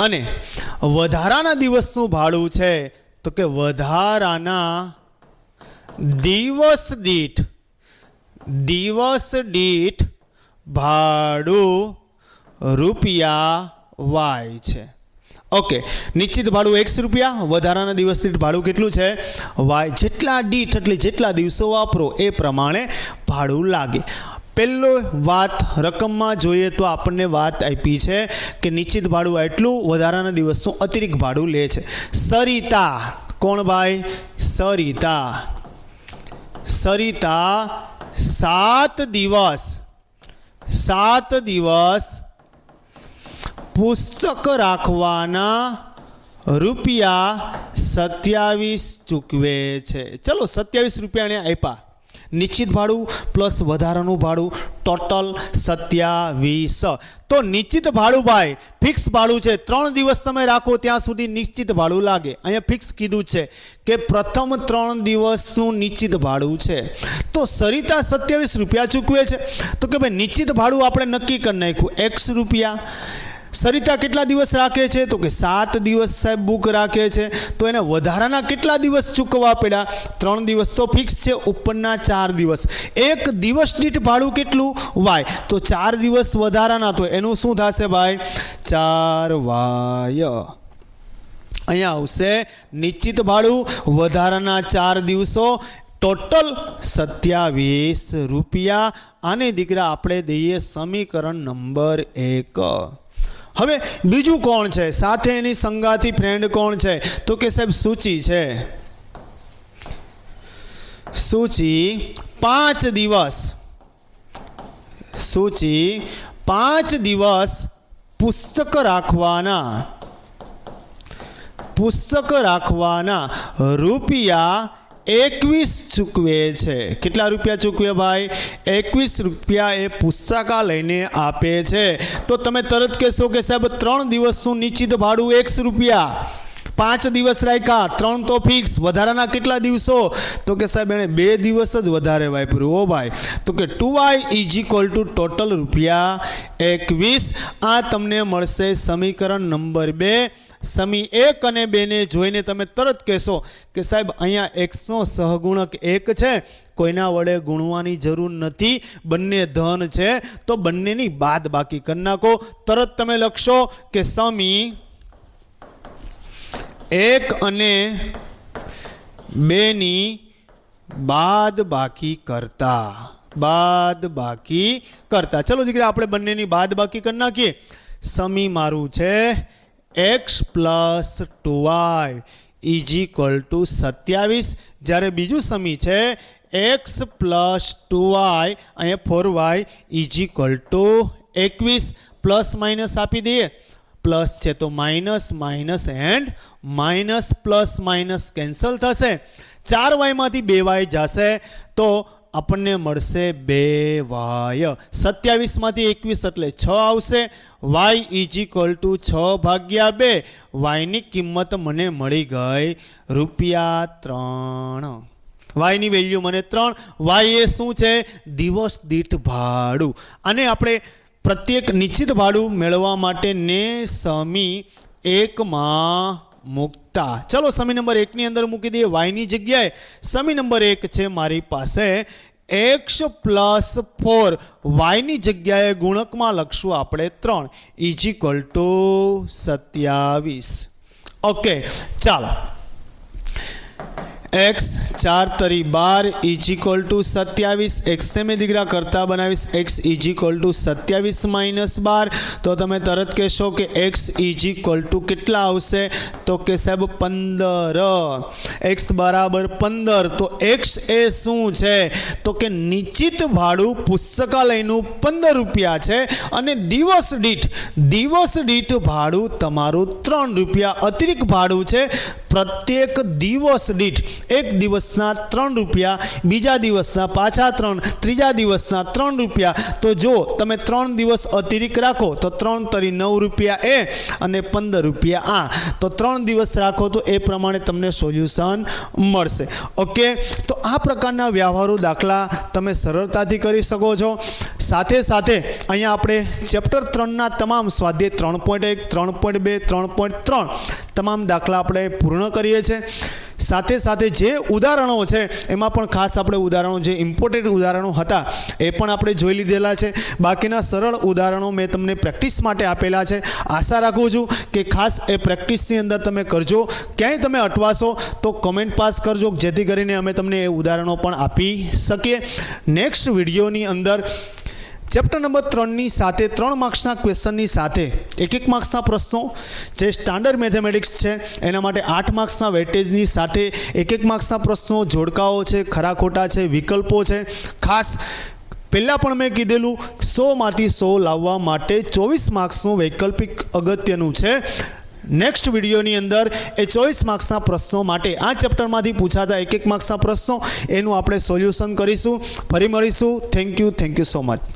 અને વધારાના દિવસનું ભાડું છે તો કે વધારાના દિવસ દીઠ ભાડું ₹Y છે. ઓકે, નિશ્ચિત ભાડું X રૂપિયા, વધારાના દિવસ દીઠ ભાડું કેટલું છે Y. જેટલા દીઠ એટલે જેટલા દિવસો વાપરો એ પ્રમાણે ભાડું લાગે. પહેલો વાત રકમમાં જોઈએ તો આપણને વાત આપી છે કે નિશ્ચિત ભાડું એટલું, વધારાના દિવસનું અતિરિક્ત ભાડું લે છે. સરિતા, કોણ ભાઈ? સરિતા 7 દિવસ પુસ્તક રાખવાના ₹27 ચૂકવે છે. ચલો 27 રૂપિયા એને આપ્યા. નિશ્ચિત ભાડું પ્લસ વધારાનું ભાડું ટોટલ 27. તો નિશ્ચિત ભાડું ભાઈ ફિક્સ ભાડું છે. 3 દિવસ તમે રાખો ત્યાં સુધી નિશ્ચિત ભાડું લાગે. અહીંયા ફિક્સ કીધું છે કે પ્રથમ 3 દિવસનું નિશ્ચિત ભાડું છે. તો સરિતા 27 રૂપિયા ચૂકવે છે. તો કે ભાઈ નિશ્ચિત ભાડું આપણે નક્કી કરી નાખ્યું X રૂપિયા. સરિતા કેટલા દિવસ રાખે છે તો કે 7 દિવસ સાહેબ બુક રાખે છે. તો એને વધારાના કેટલા દિવસ ચૂકવવા પડ્યા? 3 દિવસ તો ફિક્સ છે, ઉપરના 4 દિવસ. એક દિવસ દીઠ ભાડું કેટલું? Y. તો 4 દિવસ વધારાના, તો એનું શું થશે ભાઈ? 4Y. અહીંયા આવશે નિશ્ચિત ભાડું, વધારાના 4 દિવસો, ટોટલ 27 રૂપિયા. આને દીકરા આપણે દઈએ સમીકરણ નંબર 1. હવે બીજું કોણ છે સાથે એની સંગાથી ફ્રેન્ડ કોણ છે તો કે સાહેબ સૂચિ છે. સૂચિ 5 દિવસ પુસ્તક રાખવાના ₹21 ચૂકવે છે. કેટલા રૂપિયા ચૂકવે ભાઈ? 21 રૂપિયા એ પુસ્તકાલયને આપે છે. તો તમે તરત કહેશો કે સાહેબ 3 દિવસનું નિશ્ચિત ભાડું X રૂપિયા, 5 દિવસ રાખ્યા, 3 તો ફિક્સ, વધારાના કેટલા દિવસો? તો કે સાહેબ એને 2 દિવસ જ વધારે વાપર્યું હો ભાઈ. તો કે 2Y ટોટલ ₹21. આ તમને મળશે સમીકરણ નંબર 2. સમી 1 અને 2 ને જોઈને તમે તરત કહેશો કે સાહેબ અહીંયા X નો સહગુણક 1 છે, કોઈના વડે ગુણવાની જરૂર નથી, બંને ધન છે, તો બંનેની બાદ બાકી કરી નાખો. તરત તમે લખશો કે સમી 1 અને 2 ની બાદ બાકી કરતા. ચલો દીકરા આપણે બંનેની બાદ બાકી કરી નાખીએ. સમી મારું છે X પ્લસ 2Y = 27. જ્યારે બીજું સમી છે X પ્લસ 2Y અહીંયા 4Y = 21. પ્લસ માઇનસ આપી દઈએ, પ્લસ છે તો minus minus and minus, plus minus cancel થશે. 4Y માંથી 2Y જશે તો આપણને મળશે 2Y. 27 માંથી 21 એટલે 6 આવશે. Y = 6/2. Y ની કિંમત મને મળી ગઈ ₹3. Y ની વેલ્યુ મને 3. Y એ શું છે? દિવસ દીઠ ભાડું. અને આપણે પ્રત્યેક નિશ્ચિત ભાડું મેળવવા માટે ને સમી 1 માં મૂકતા. ચલો સમી નંબર 1 ની અંદર મૂકી દઈએ Y ની જગ્યાએ. સમી નંબર 1 છે મારી પાસે X પ્લસ 4. Y ની જગ્યાએ ગુણકમાં લખશું આપણે 3 = 27. ઓકે ચાલો एक्स 4 तरी 12 इज इक्वल टू 27 एक्स से मैं दीकरा करता बनावीश x is equal to 27 minus 12 तो तमे तरत कहेशो कि एक्स इज इक्वल टू केटला आवशे तो के साहेब 15 एक्स बराबर 15 तो एक्स ए शुं छे तो के निश्चित भाड़ू पुस्तकालयनुं 15 रुपया छे अने दिवस दीठ भाड़ू तमारुं 3 रुपया अतिरिक्त भाड़ू छे प्रत्येक दिवस दीठ एक दिवसना 3 रुपया बीजा दिवसना पाछा 3 त्रीजा दिवसना 3 रुपया तो जो तमे 3 दिवस अतिरिक्त राखो तो 3 तरी 9 रुपया ए अने 15 रुपया आ तो 3 दिवस राखो तो ए प्रमाणे तमने सोल्यूशन मळशे। ओके तो आ प्रकारना व्यवहारो दाखला तमे सरळताथी करी शको छो। साथे साथे अहींया आपणे चेप्टर 3 ना तमाम स्वाध्याय 3.1 3.2 3.3 तमाम दाखला आपणे पूर्ण करीए छे। साथे साथे जे उदाहरणों है एमां पण खास आपणे उदाहरणों जे इम्पोर्टेंट उदाहरणों हता ए पण आपणे जोई लीधेला छे। बाकीना सरळ उदाहरणों मैं तमने प्रेक्टिस माटे आपेला छे। आशा राखुं छुं कि खास ए प्रेक्टिसनी अंदर तमे करजो। क्यांय तमे अटवाशो तो कमेंट पास करजो जेथी करीने अमे तमने ए उदाहरणों पण आपी सकीए। नेक्स्ट विडियोनी अंदर चेप्टर नंबर 3 साथे 3 मार्क्सना क्वेश्चननी साथे एक मार्क्सना प्रश्नों जे स्टान्डर्ड मैथमेटिक्स है एना माटे 8 मार्क्सना वेटेजनी साथे एक मार्क्सना प्रश्नों जोड़काओ है खरा खोटा है विकल्पों है। खास पहला पण मैं कीधेलू 100 मांथी 100 लाववा माटे 24 मार्क्सनुं वैकल्पिक अगत्यनुं छे। नेक्स्ट विडियोनी अंदर ए 24 मार्क्सना प्रश्नों माटे आ चेप्टरमांथी पूछाता एक मार्क्सना प्रश्नों एनुं आपणे सोल्यूशन करीशुं। फरी मळीशुं। Thank you so much.